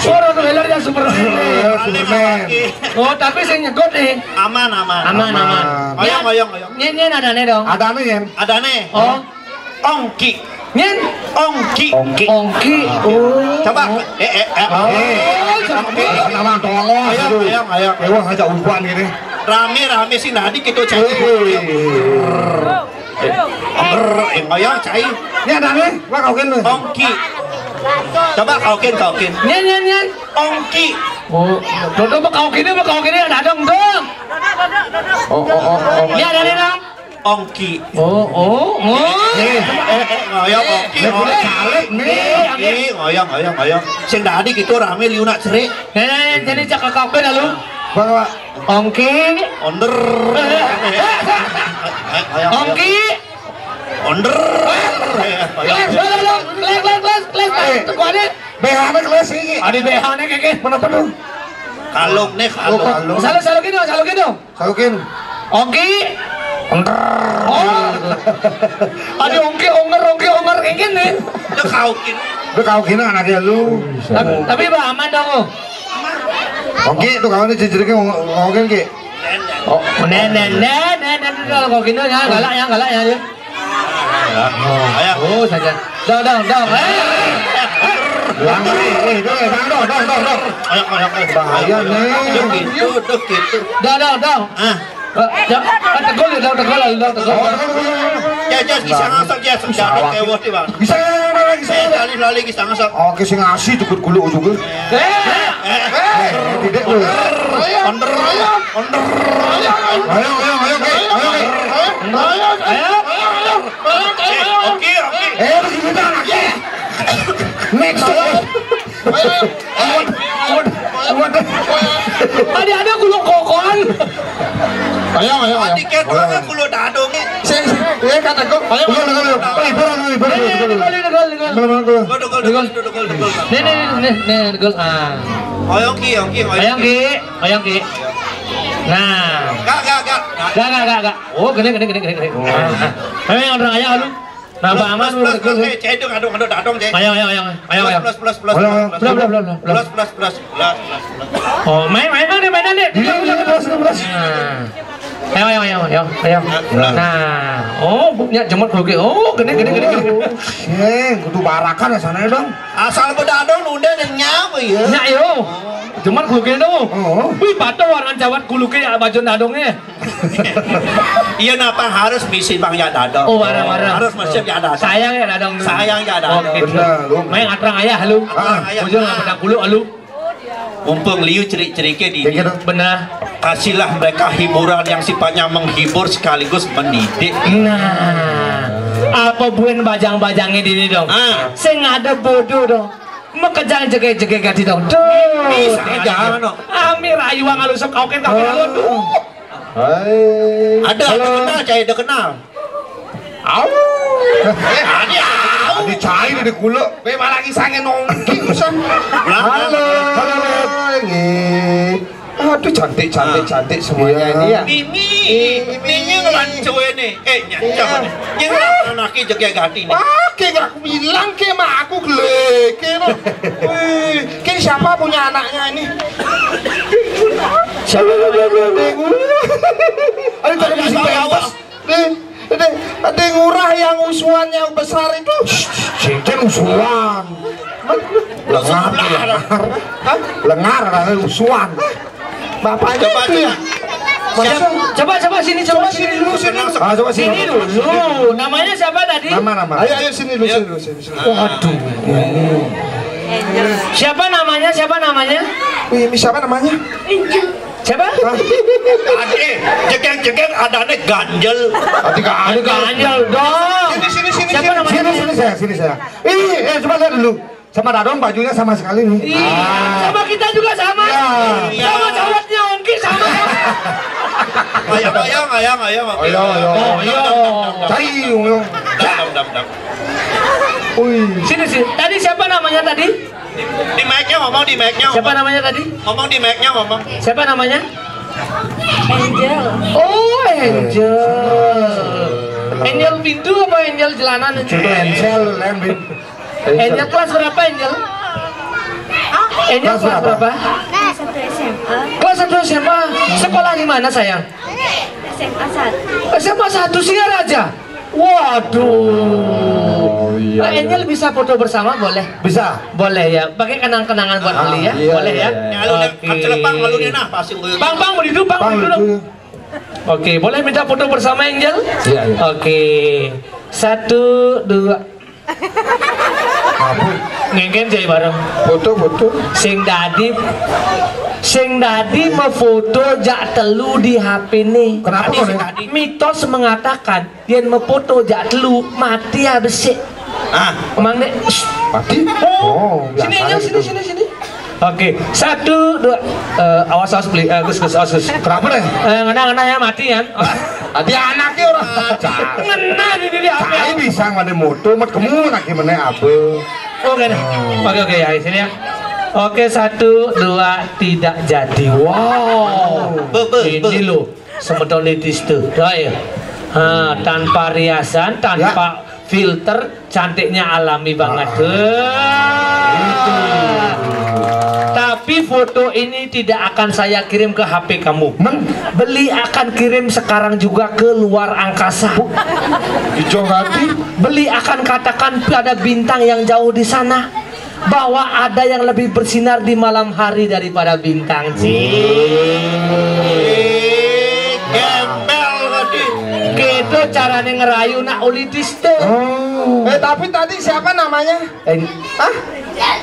Oh Rottweiler yang Superman. Oh tapi saya nyegot nih. Aman. Oyong. Nyen ada nih dong. Ada nih. Oh. Ongki. Nyen. Ongki. Oh. Coba. Nama tolong. Ayo. Ewa ngajak umpan gini. Rame sih nadi gitu cai. Oyong cai. Ini ada nih, gua kaukin lu. Ongki. Coba kaukin. Nyen. Ongki. Oh. Dodo kau kini ada dong. Oh. Ya ada nih dong. Ongki. Oh. Oyong ongki. Oyong. Sing dadi gitu rame liu nak cerik. Jadi cakap kau kini lalu. Bawa Ongki. Onder. Ongki. Onder. Kelas. BH-nya kelas ini. Ada BH-nya keke. Mana penuh? Kalung nih kalung. Salu gitu. Kaukin. Ongki. Oh. Ada ongki onger keke nih. Udah kaukin. Udah kaukin anaknya lu. Tapi bah aman dong. Oke, tuh kawan ini jejeriknya ngomongin ki. Oh, nenek, kalau gini ya galak ya. Oh saja. Dong. Dong. Bahaya nih. Gitu. Dong. Tegol. Ya, bisa ngasak ya, sejarah kewot di bang. Bisa Lali bisa ngasak. Oke, sing ngasih tukut gulu juga. Tidak lu. Onder. Ayo. Oke. Begini anaknya. Next. Ada gulung kokon. Ayo. Tiket orang kulo dadongnya. Kata kok. Ayo. Nih, degul. Ah. Oyong ki. Nah. Gak. Oh, gini. Ayo orang ayah lu. Nah, Pak Aman lu degul. Adong. Ayo. Plus. Oh, main deh. Ayo. Nah, oh, buknya jemot kudu. Oh, gini. Kudu barakan ya sana dong. Asal bedadong unda nyenyap ya. Nya yo. Jemot kudu dong. Wih, pato warna jawat kuluke ya baju dadongnya. Iya napa harus misi Bang ya dadong. Oh, warna. Harus mesti ya dadong. Sayang ya dadong. Sayang ya dadong. Oke. Main atrang ayah lu. Ujung pedang kulu lu. Mumpung liu cerik-ceriknya di ini. Benar. Kasihlah mereka hiburan yang sifatnya menghibur sekaligus mendidik. Nah, apa buen bajang-bajangnya di dong? Sing ada bodoh dong. Mekejang jege-jege gati dong. Duh. Bisa aja no. Amir ayu ngalus kauken kauken lu. Ada kenal. Au. Adi cair di kulo. Be malagi sange nongki usah. Halo. Aduh cantik semuanya ini ya. Mimi ngelancu ini. Nyancar. Yang anaknya jaga gati nih. Ke gak aku bilang ke mah aku geleke no. Wih, ke siapa punya anaknya ini? Siapa Ayo cari musik pentas. Ada ngurah yang usuan yang besar itu. Cincin usuan. Lengar usuan. Bapaknya coba sini dulu. Coba sini dulu. Namanya siapa tadi? Nama. Ayo sini dulu. Waduh. Siapa namanya? Ini siapa namanya? Siapa? Jegeng adanya ganjel. Ada ganjel dong. Sini. Siapa namanya? Sini saya. Coba lihat dulu. Sama Dadong bajunya sama sekali nih. Sama kita juga sama. Sama cowoknya Ongki sama. Ayam. Cari. Sini. Tadi siapa namanya tadi? Di mic-nya ngomong. Siapa namanya tadi? Ngomong di mic-nya ngomong. Siapa namanya? Angel. Oh, Angel pintu apa Angel jalanan? Angel kelas berapa Angel? Angel kelas berapa? Kelas 1 SMA. Kelas 1 SMA. Sekolah di mana sayang? SMA 1. SMA 1 Singaraja. Waduh. Angel bisa foto bersama boleh? Bisa. Boleh ya. Pakai kenang-kenangan buat beli ya. Boleh ya. Bang berduduk. Oke, boleh minta foto bersama Angel? Iya. Oke. 1, 2. Ngengken jai bareng. Foto. Sing dadi mau foto jak telu di HP nih. Kenapa kok? Mitos mengatakan yen mau foto jak telu mati habis sih. Emang nek Mati? Oh, sini. Oke, 1, 2. Awas beli. Gus. Kenapa deh? Ngena ya mati kan? Tadi anaknya orang. Ngena di HP. Saya bisa ngade moto, mat kamu nak gimana apa? Oke, ya sini ya. Oke, 1, 2, tidak jadi. Wow. Ini loh, semedolitis tuh. Ya. Tanpa riasan, tanpa filter, cantiknya alami banget. Tapi foto ini tidak akan saya kirim ke HP kamu. Beli akan kirim sekarang juga ke luar angkasa. Hijau hati. Beli akan katakan pada bintang yang jauh di sana bahwa ada yang lebih bersinar di malam hari daripada bintang. Gembel tadi. Gitu caranya ngerayu nak ulitis tuh. Tapi tadi siapa namanya?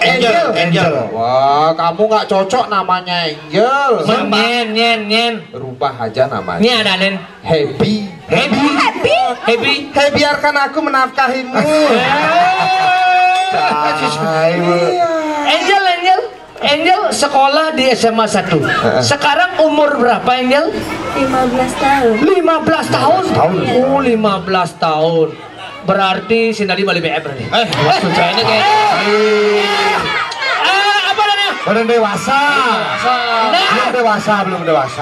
Angel. Wah, kamu nggak cocok namanya Angel. Nyen. Rubah aja namanya. Ini ada Nen. Happy. Biarkan aku menafkahimu. Angel sekolah di SMA 1. Sekarang umur berapa Angel? 15 tahun. 15 tahun. Oh, 15 tahun. Berarti si Nadi balik BM berarti. Maksud saya ini kayak Apa namanya? Badan dewasa. Nah, Belum dewasa.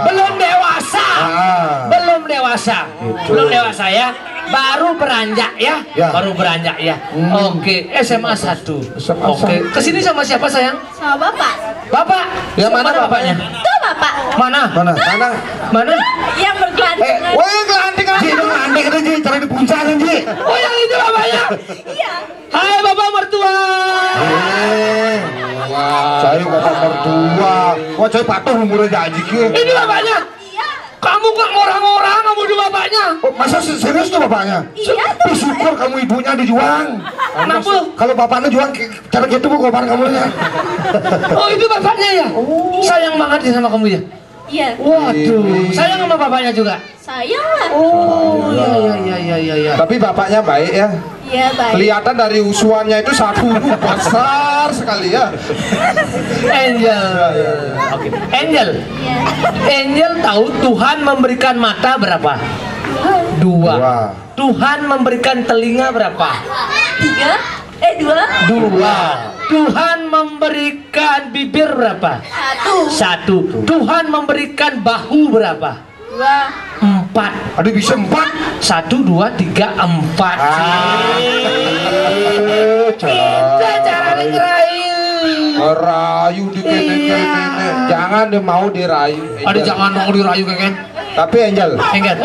belum dewasa. Ah. Belum dewasa. Gitu. Belum dewasa ya. Baru beranjak ya. Ya. Baru beranjak ya. Oke, SMA 1. SMA Oke. Kesini sama siapa sayang? Sama bapak. Bapak. Yang mana bapaknya? Itu bapak. Mana? Mana? Mana? Yang bergelantungan. woi kelanting Ji, itu aneh kan Ji, cari di puncak kan Ji. Oh, yang itu bapaknya. Iya. Hai Bapak mertua. Saya bapak mertua. Wah, saya patuh umurnya janji ki. Ini bapaknya. Iya. Kamu kok ngorang-ngorang kamu di bapaknya? Oh, masa serius tuh bapaknya? Iya tuh. Syukur kamu ibunya dijuang. Kenapa? Kalau bapaknya juang cara gitu bu kobar kamu ya. Oh, itu bapaknya ya? Sayang banget ya sama kamu ya? Iya. Waduh, sayang sama bapaknya juga? Sayang lah. Oh, iya. Tapi bapaknya baik ya. Iya baik. Kelihatan dari usuannya itu satu besar sekali ya. Angel. Oke. Angel. Iya. Angel tahu Tuhan memberikan mata berapa? Dua. Tuhan memberikan telinga berapa? 2. Dua. Tuhan memberikan bibir berapa? 1. Tuhan memberikan bahu berapa? 2. 4. Aduh bisa 4. 1, 2, 3, 4. Kita cara ngerayu. Rayu dikit-dikit. Jangan dia mau dirayu. Ada jangan mau dirayu keken. Tapi Angel. Angel.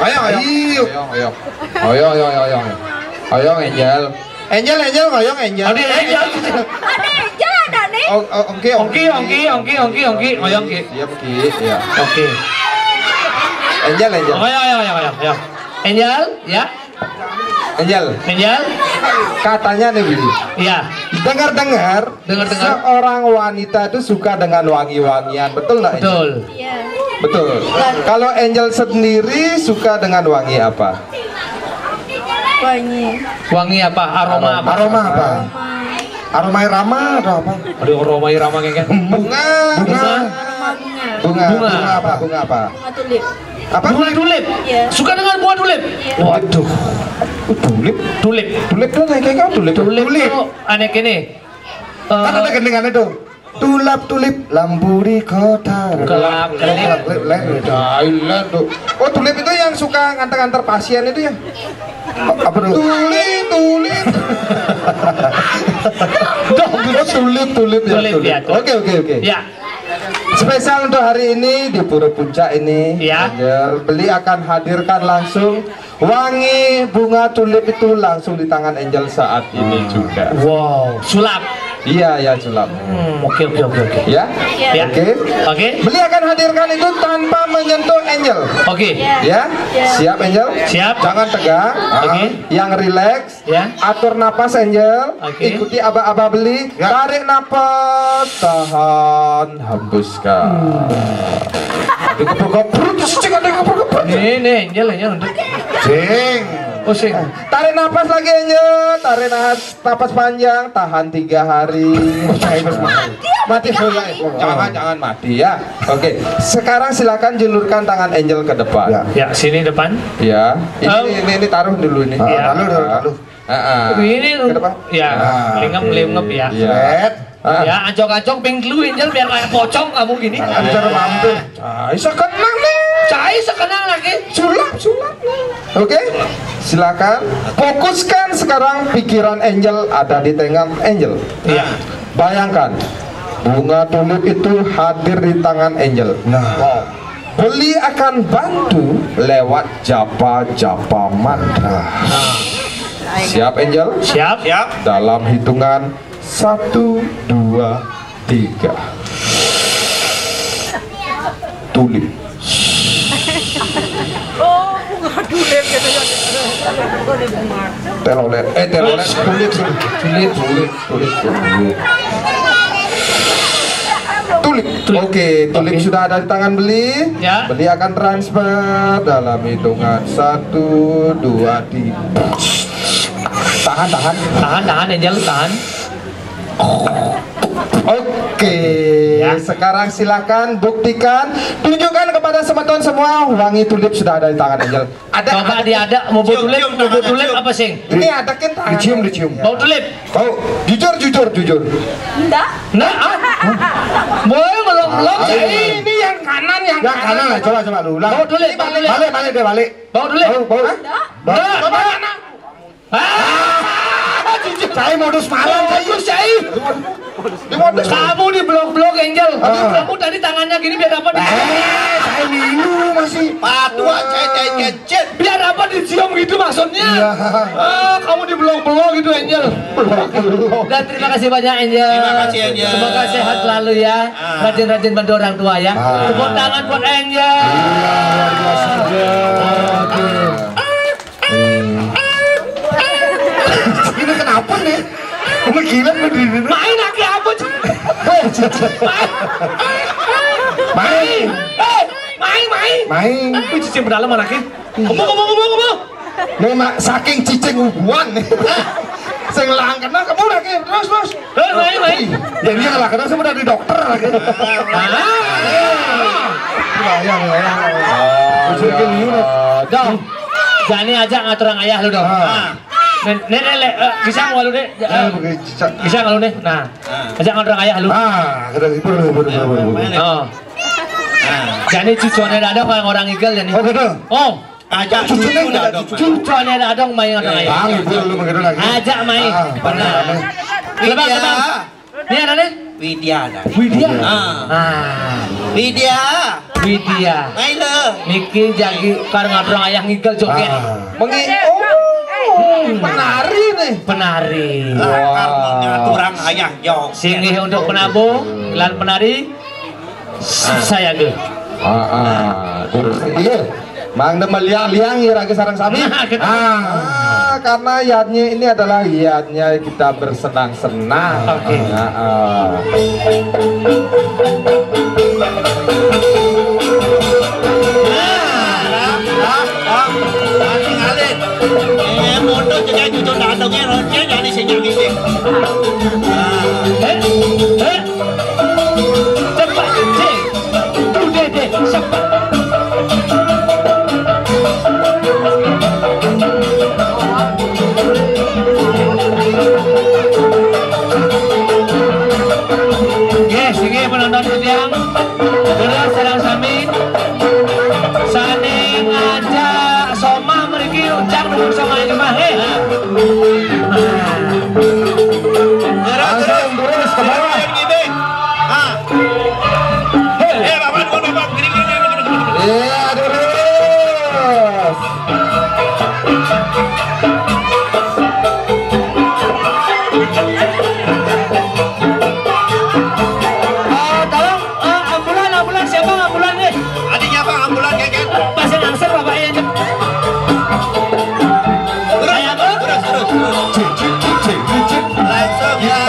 Ayo Angel. Angel ngoyong Angel. Ada Angel. Ada Angel ada nih. Ongki. Ngoyong ki. Diam Ki. Ya. Oke. Angel. Ayo. Angel, ya. Angel. Katanya nih Billy. Iya. Dengar-dengar. Seorang wanita itu suka dengan wangi-wangian. Betul nggak? Angel? Betul. Iya. Betul. Kalau Angel sendiri suka dengan wangi apa? Wangi apa? Aroma apa? Aroma irama atau apa? Aduh, aroma irama keken. Bunga. Bunga. Bunga apa? Bunga tulip. Apa? Bunga tulip. Iya. Suka dengan bunga tulip. Iya. Waduh. Tulip. Tulip. Tulip tuh kayak tulip. Tulip itu aneh kene. Kan ada gendingannya tuh. Tulip lampu di kota. Kelap. Thailand tuh. Oh tulip itu yang suka nganter-nganter pasien itu ya? Apa tuh? Tulip. Tulip ya. Oke. Ya. Spesial untuk hari ini di Pura Puncak ini, Ya. Angel Beli akan hadirkan langsung wangi bunga tulip itu langsung di tangan Angel saat ini juga. Wow, sulap. Iya ya sulap. Oke. Ya. Ya. Oke. Beli akan hadirkan itu tanpa menyentuh Angel. Oke. Ya. Siap Angel? Siap. Jangan tegang. Oke. Yang rileks. Ya. Atur napas Angel. Oke. Ikuti aba-aba Beli. Tarik napas, tahan, hembuskan. Ada keprok-keprok, cek ada keprok-keprok. Nih, Angel untuk. Cing. Oh, sing. Tarik napas lagi Angel. Tarik napas panjang, tahan 3 hari. Mati mulai. Jangan mati ya. Oke. Sekarang silakan julurkan tangan Angel ke depan. Ya. Ya, sini depan. Ya. Ini taruh dulu ini. Ya. Taruh. Ini Ke depan. ya, lingep ya. Iya. Ya, ancong-ancong ping dulu Angel biar kayak pocong kamu gini. Bicara mampir. Bisa kenang nih. Cai sekenang lagi. Sulap. Oke. Silakan. Fokuskan sekarang pikiran Angel ada di tangan Angel. Iya. Bayangkan bunga tulip itu hadir di tangan Angel. Nah. Beli akan bantu lewat japa mantra. Siap Angel? Siap. Dalam hitungan 1, 2, 3. Tulip. Telolet. Tulip. Oke, tulip sudah ada di tangan Beli. Ya. Beli akan transfer dalam hitungan 1, 2, 3. Tahan. Tahan Angel, tahan. Oke, Ya. sekarang silakan buktikan, tunjukkan kepada semeton semua wangi tulip sudah ada di tangan Angel. Ada. Coba dia ada mau Cium, tulip, cium, mau tangan, tulip cium. apa sing? Ini ada kan tangan. Dicium. Mau tulip? Bau, jujur. Enggak. Nah, boleh belum Ini yang kanan, yang kanan lah. Coba lu ulang. Mau tulip, mau tulip. Balik deh, balik. Mau tulip? Bau. Nah, Coba mana? Saya modus malam. Bagus, Cai. Di modus. Kamu di blok-blok Angel. Kamu tadi tangannya gini biar dapat Saya minum masih. Patua cecet. biar dapat dicium gitu maksudnya. Kamu di blok-blok gitu Angel. Dan terima kasih banyak Angel. Terima kasih, Angel. Semoga sehat selalu ya. Rajin-rajin bantu orang tua ya. Tepuk tangan buat Angel. Ini kenapa nih? Kamu gila berdiri. Main lagi apa? Main. Main. Wih, cicing berdalam anaknya. Ngomong. Memang saking cicing hubungan. Sing lang kena kamu lagi terus. Main. Ya dia lah kena sama dari dokter lagi. Dong. Jani ajak ngatur orang ayah lu dong. Nenek bisa nggak lu deh? Bisa nggak lu deh? Nah, ajak ngatur orang ayah lu. Oh. Jadi cucunya dadong orang igel jadi. Oh. Ajak cucu dah dong. Cucunya dadong main ngatur ayah. Ajak main. Benar. Lebang. Ini ada nih? Widya dah. Widya. Widya. Main le. Niki jagi karena ngatur orang ayah ngigel joget. Penari nih. Penari. Karena turang ayah jong. Singgih untuk penabung, lan penari. Saya ge. Iya. Mang de meliang-liang ya lagi sarang sami. Karena yatnya ini adalah yatnya kita bersenang-senang. Oke. Ngalin. Motor jadi cucu dadongnya rotnya jadi senyum ini. Cepat, cek. Udah deh, cepat. Sige penonton yang dulu sedang sami saning aja soma meriki ucap dulu sama ini mah Langsung terus ke bawah. Bapak gini. Iya terus. tolong ambulan siapa ambulan nih Adiknya Pak ambulan keket. pasien angser bapaknya aja Terus. Langsung ya.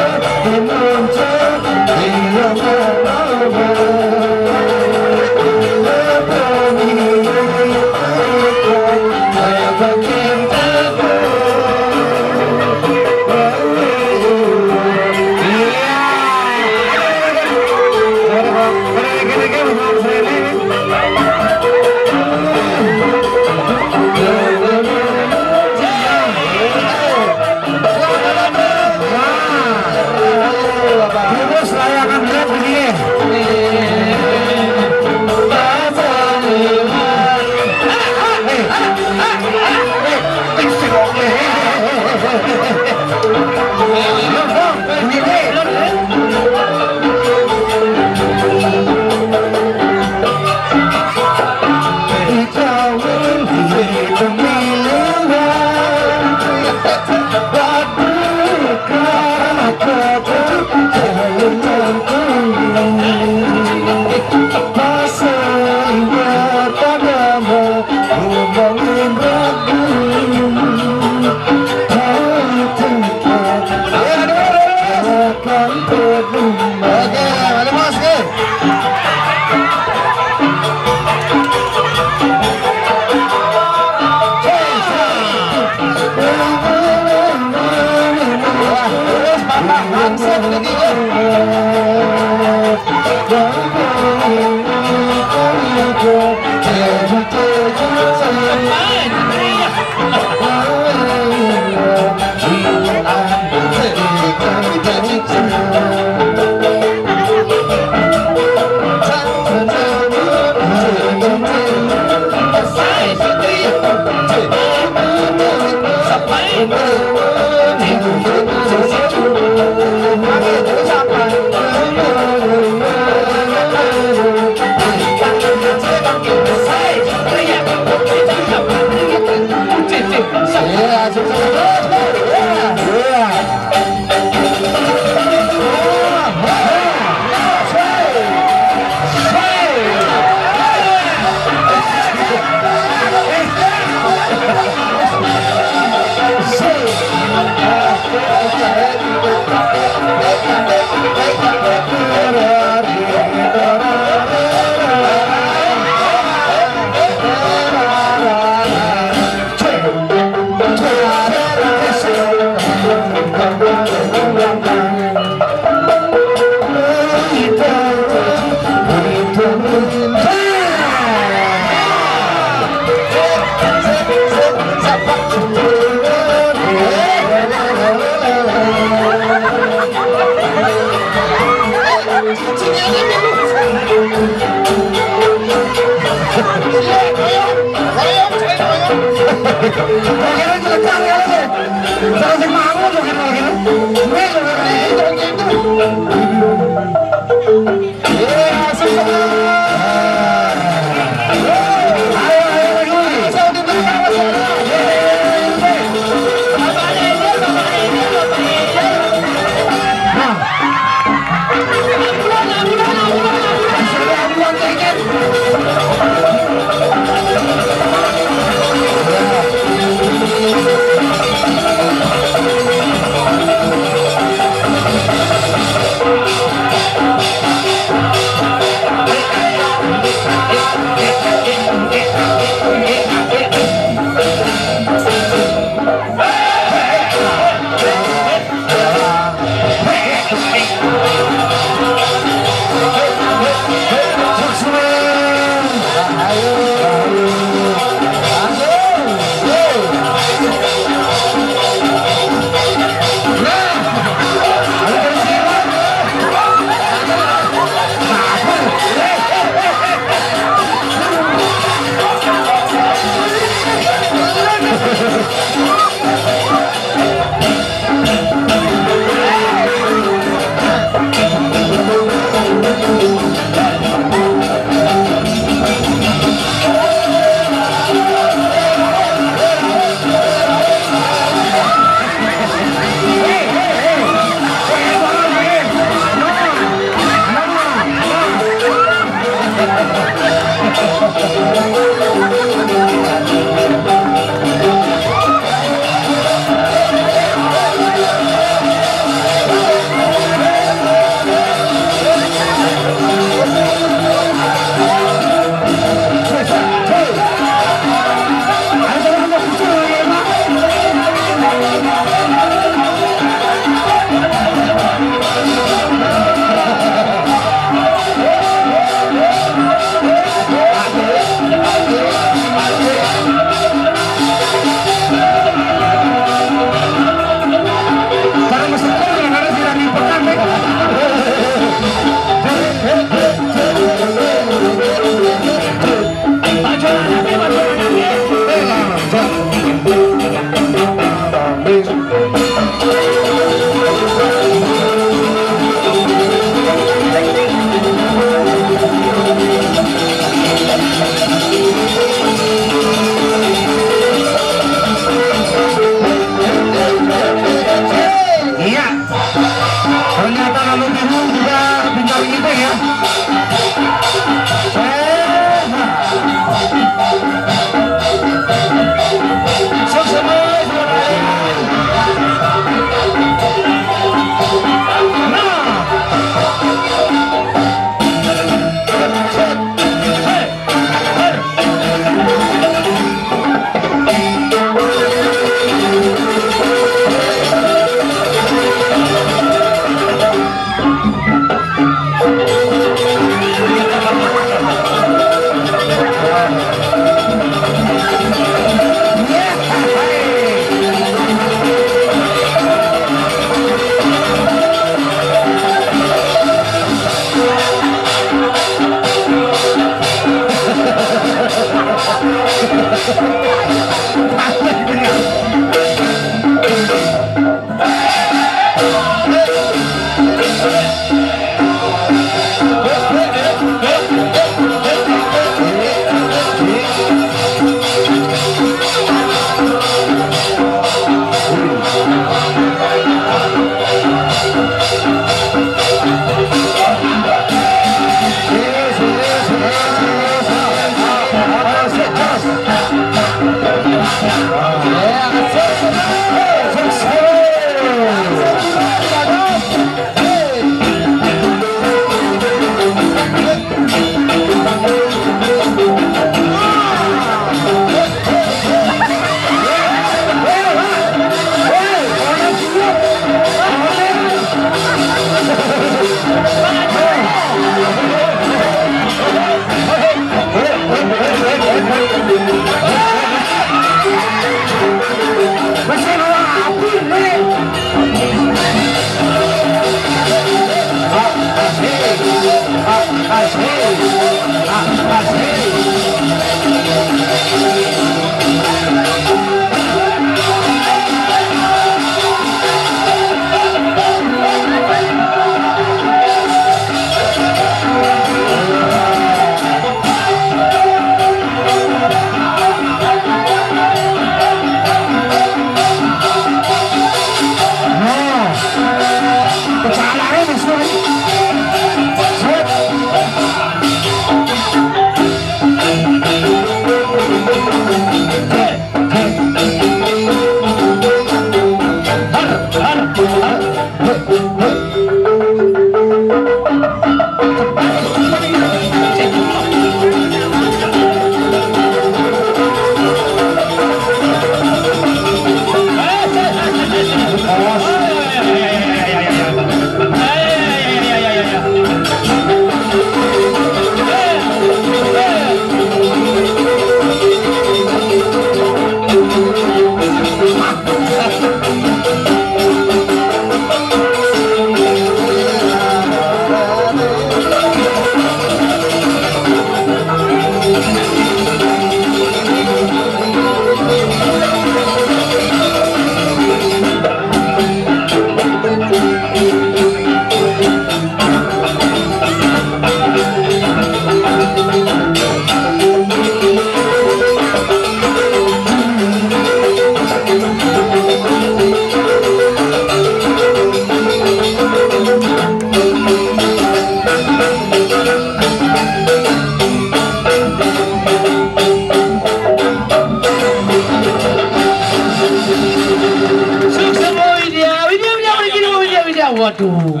Waduh.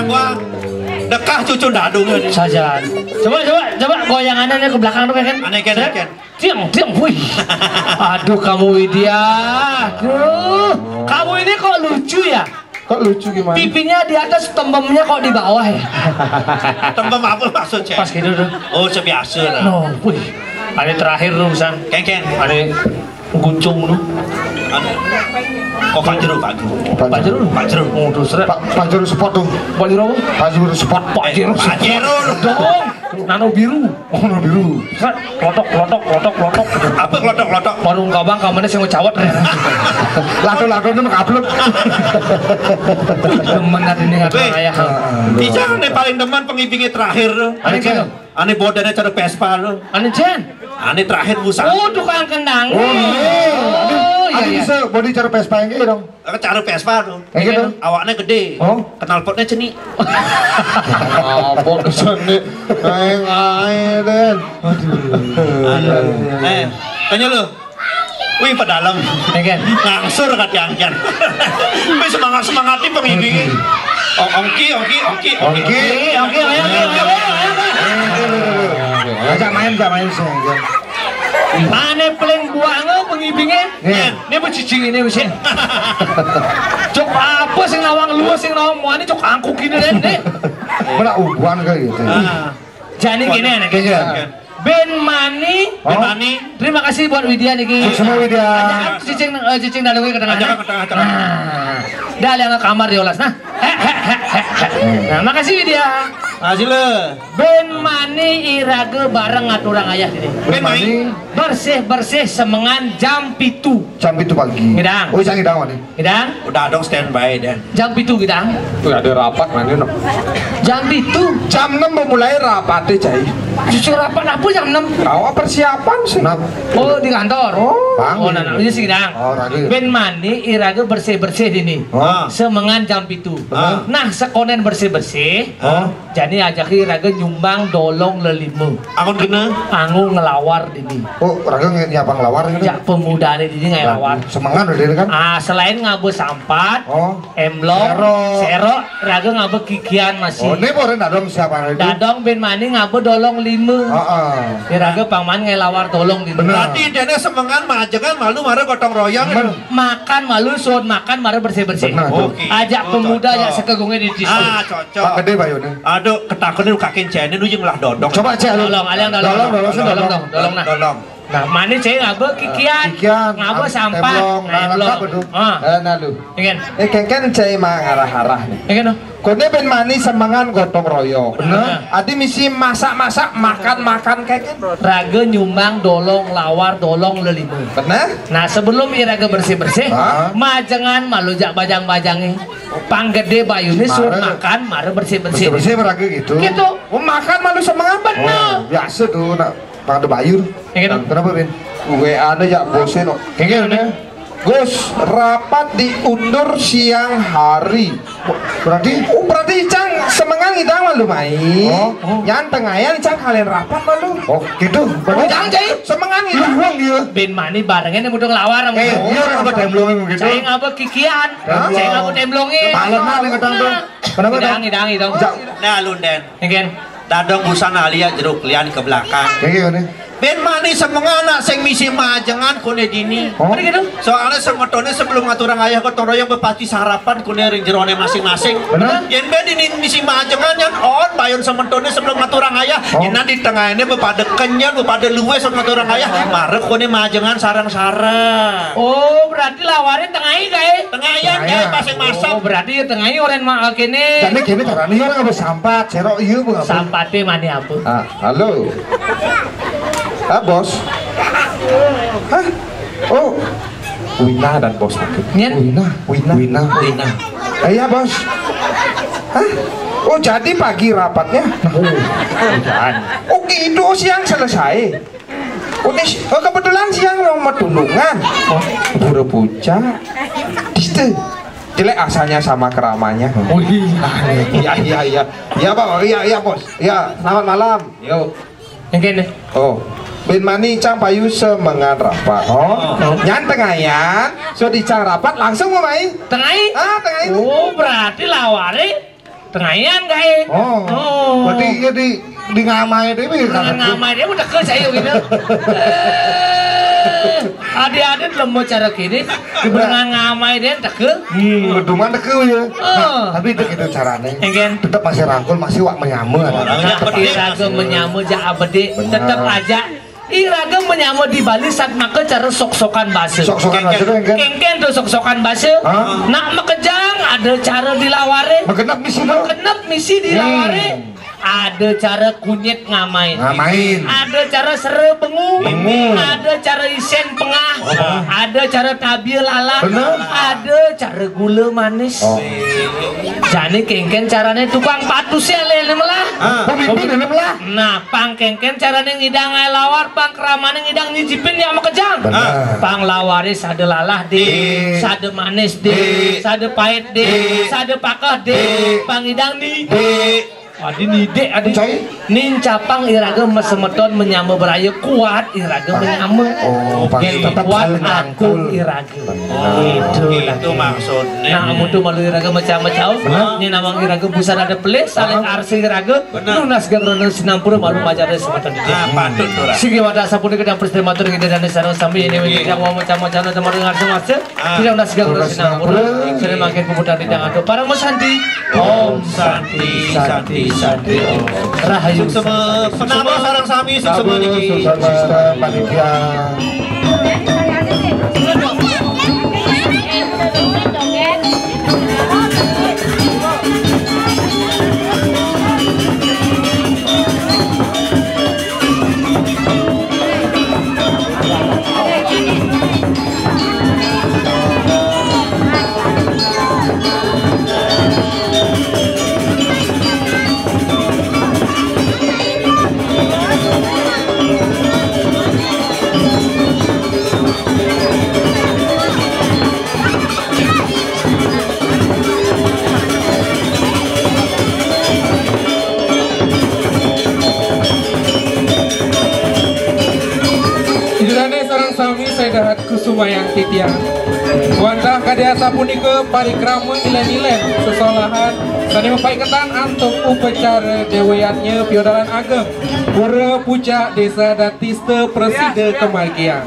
Gua dekah cucu dadung ini. Saja. Coba goyangannya ke belakang tuh kan. Aneh kan. Tiang, wih. Aduh kamu Widya. Aduh, kamu ini kok lucu ya? Kok lucu gimana? Pipinya di atas, tembemnya kok di bawah ya? Tembem apa maksudnya? Pas gitu tuh. Oh, sebiasa lah. No, wih. Ini terakhir lu, San. Ken. Ini guncung lu. Oh, Pak Jeruk. Oh, terus Pak Juru sport tuh. Pak Juru apa? Pak Juru sport. Pak Juru dong. Nano biru. Oh, no biru. Klotok. Apa klotok? Warung kabang kamarnya sing ngecawat. Lato-latonya mengupload. Demen ini ngatur raya. Bisa nih paling demen pengibingnya terakhir lo. Ane bodanya cara Vespa lo. Ane Jen. Ane terakhir busang. Oh, tukang kendang. Oh, iya. bisa body cara Vespa yang gitu dong. Cara Vespa lo. Kayak gitu. Awaknya gede. Oh. Knalpotnya ceni. Apa kesana? Ayo Den. Tanya lo. Wih, pedalam. Ken. Ngangsur kat yang. Wih, semangat-semangatin pengibingnya. Ongki. Ajak main sih. Mana paling buangnya pengibingnya? Ini bercicing ini wis. Cok apa sing nawang luas sing nawang mau ini cok angkuk gini deh. Mana ubuan kayak gitu. Jadi gini anak kayaknya. Ben Mani. Terima kasih buat Widya nih. Semua Widya. Cicing dalungnya ke tengah. Tengah. Dah yang ke kamar diolas nah. Nah, makasih Widya. Asile. Ben mani iraga bareng aturang ayah ini. Ben mani bersih semengan jam 7. Jam 7 pagi. Ngidang. Oh, jangan ngidang nih. Ngidang. Udah dong standby dan. Jam 7 ngidang. Tuh ada rapat mana no. Jam 7. Jam 6 memulai rapat deh Cai. Justru rapat apa jam 6? Kau persiapan sih. Oh di kantor. Bang. Oh nah ini sih ngidang. Oh, raga. Ben mani iraga bersih dini. Oh. Semengan jam 7. Nah sekonen bersih. Jadi ajak iraga nyumbang dolong lelimu. Akun kena. Anggu ngelawar dini. Oh, raga nyapang lawar ini. Ya pemuda ini ngelawar. Semangat udah kan? Selain ngabe sampat, Oh. emblok, sero, raga ngabe kikian masih. Oh, ini boleh dadong siapa itu? Dadong ben mani ngabe dolong 5. Heeh. Raga pangman ngelawar dolong 5. Berarti dene semengan majengan malu mare gotong royong. Makan malu sun makan mare bersih-bersih. Benar. Oke. Ajak pemuda ya sekegungnya di situ. Ah, cocok. Pak gede bayune. Aduh, ketakune kakin jene nu jeung lah dodong. Coba cek lu. Dolong, aliang Dolong dolong nah. Dolong. Nah, mani cek ngabe kikian, ngabe sampah, lengkap itu. Nah lu. Ingin, Kengken Cai mah ngarah-arah nih. ingin no. Kone ben mani semangan gotong royong. Bener. Adi misi masak-masak makan-makan kengken. Raga nyumbang dolong lawar dolong lelimu. Bener? Nah sebelum iraga bersih-bersih, majengan malujak bajang-bajangi. Panggede bayuni suruh makan, mare bersih-bersih. Bersih raga gitu. Gitu. Oh, makan malu semangat bener. Oh, biasa tuh nak pada bayur. Kenapa Ben? WA ada ya bosen. Kengken udah. Gus, rapat diundur siang hari. Berarti Cang semangat ngidang malu main. Yang tengayan Cang kalian rapat malu. Oh, gitu. Cang Cai semangat ngidang. Luang dia. Ben mani barengnya mudeng lawar sama Iya orang apa temblongin begitu. Saya ngapa kikian, saya ngapa temblongin. Malam nang ketang tuh. Kenapa tuh? Hidang. Nah, lunden. Ingin. Dadong busana alia jeruk lian ke belakang. Kengken udah. Ben mani semengana sing misi majengan kone dini. Apa gitu? Soalnya semetone sebelum ngaturang ayah gotong royong bepati sarapan kone ring jerone masing-masing. Bener. Yen ben ini misi majengan yang on bayon semetone sebelum ngaturang ayah. Yen di tengahnya bepada kenyan bepada luwes sok ngaturang ayah. Marek kone majengan sarang-sarang. Oh berarti lawarin tengahi kae. Tengayan kayak pasing masak. Oh berarti tengahi orang mak kene. Jadi gini caranya orang apa sampat, cerok iya bu. Sampate mani apa? Halo. Bos. Hah? Oh. Wina dan bos aku. Nyen. Wina. Iya bos. Hah? Oh jadi pagi rapatnya? Oh gitu siang selesai. Oh kebetulan siang mau metulungan. Oh buru puncak. Diste. Jelek asalnya sama keramanya. Oh iya. Iya bos. Iya bos. Iya selamat malam. Yuk. Yang kene. Oh, ben mani Cang payu semengan rapat. Nyan tengayan, so di Cang rapat langsung mau main. Tengahi? Tengayan. Oh berarti laware tengahian kae. Berarti iya di ngamai deh bi. Ngamai dia udah ke saya gitu. Adik-adik lemo cara kini diberenang ngamai dia teke. Beduman deke ya. Tapi itu caranya. Enggen. Tetap masih rangkul, masih wak menyamu. Iraga menyamu ja abdi tetap aja. Iraga menyamu di Bali saat maka cara sok-sokan base. Sok-sokan base tuh enggen. Kengken tuh sok-sokan base. Nak makejang ada cara dilaware. Magenap misi lo. Magenap misi dilaware. Ada cara kunyit ngamain. Ada cara sere bengu. Ada cara isen pengah. Ada cara tabir lala. Ada cara gula manis. Jadi kengken caranya tukang patus ya lele melah. Pemimpin lele melah. Nah, pang kengken caranya ngidang lawar, pang keramane ngidang nyicipin ya sama kejang. Pang lawari sade lalah deh, sade manis deh, sade pahit deh, sade pakah deh, pang ngidang nih. Adi nide adi nincapang iraga mesemeton menyama beraya kuat iraga menyama. Tetap kuat aku iraga. Itu maksudnya. Nah amun tuh malu iraga macam-macam. Ini namang iraga busan ada pelis saling arsi iraga. Lunas gagrono sinampura malu majare semeton itu. Patut tuh. Sigi wadah sapune kedang peristiwa matur gede dan sareng sambil ini yang mau macam-macam teman dengar semasa. Tidak unas gagrono sinampura. Sering makin pemuda di tangan para mesanti. Om Santi. Rahayu semua penama sarang sami semua niki. Sistem panitia. Idulane sareng sami Saidahat Kusumayang Titiang wantah kadasa punika parikrama nilai-nilai sesolahan sani mempaiketan antuk upacara dewayatnya piodalan ageng pura pucak desa Datiste Preside Kemargiang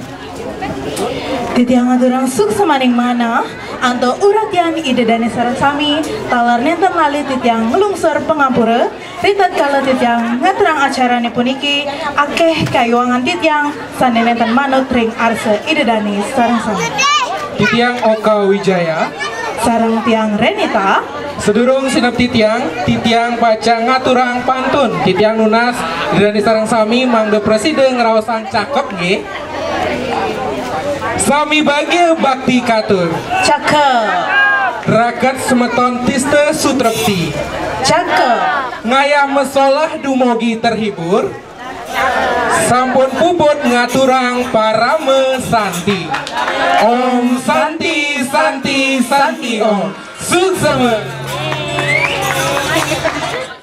Titiang aturang suk semaning mana anto uratian ide dane sareng sami talar nenten lali titiang ngelungsur pengampura ritat kala titiang ngaturang acarane puniki akeh kayuangan titiang sane nenten manut ring arse ide dane sareng sami Titiang Oka Wijaya sareng tiang Renita sedurung sinep titiang baca ngaturang pantun titiang nunas dan sareng sami mangga presiden ngerawasan cakep nggih sami bagi bakti katur cakep rakat semeton tiste sutrekti cakep ngayah mesolah dumogi terhibur sampun puput ngaturang parame santi Om Santi Santi Santi Om Suksema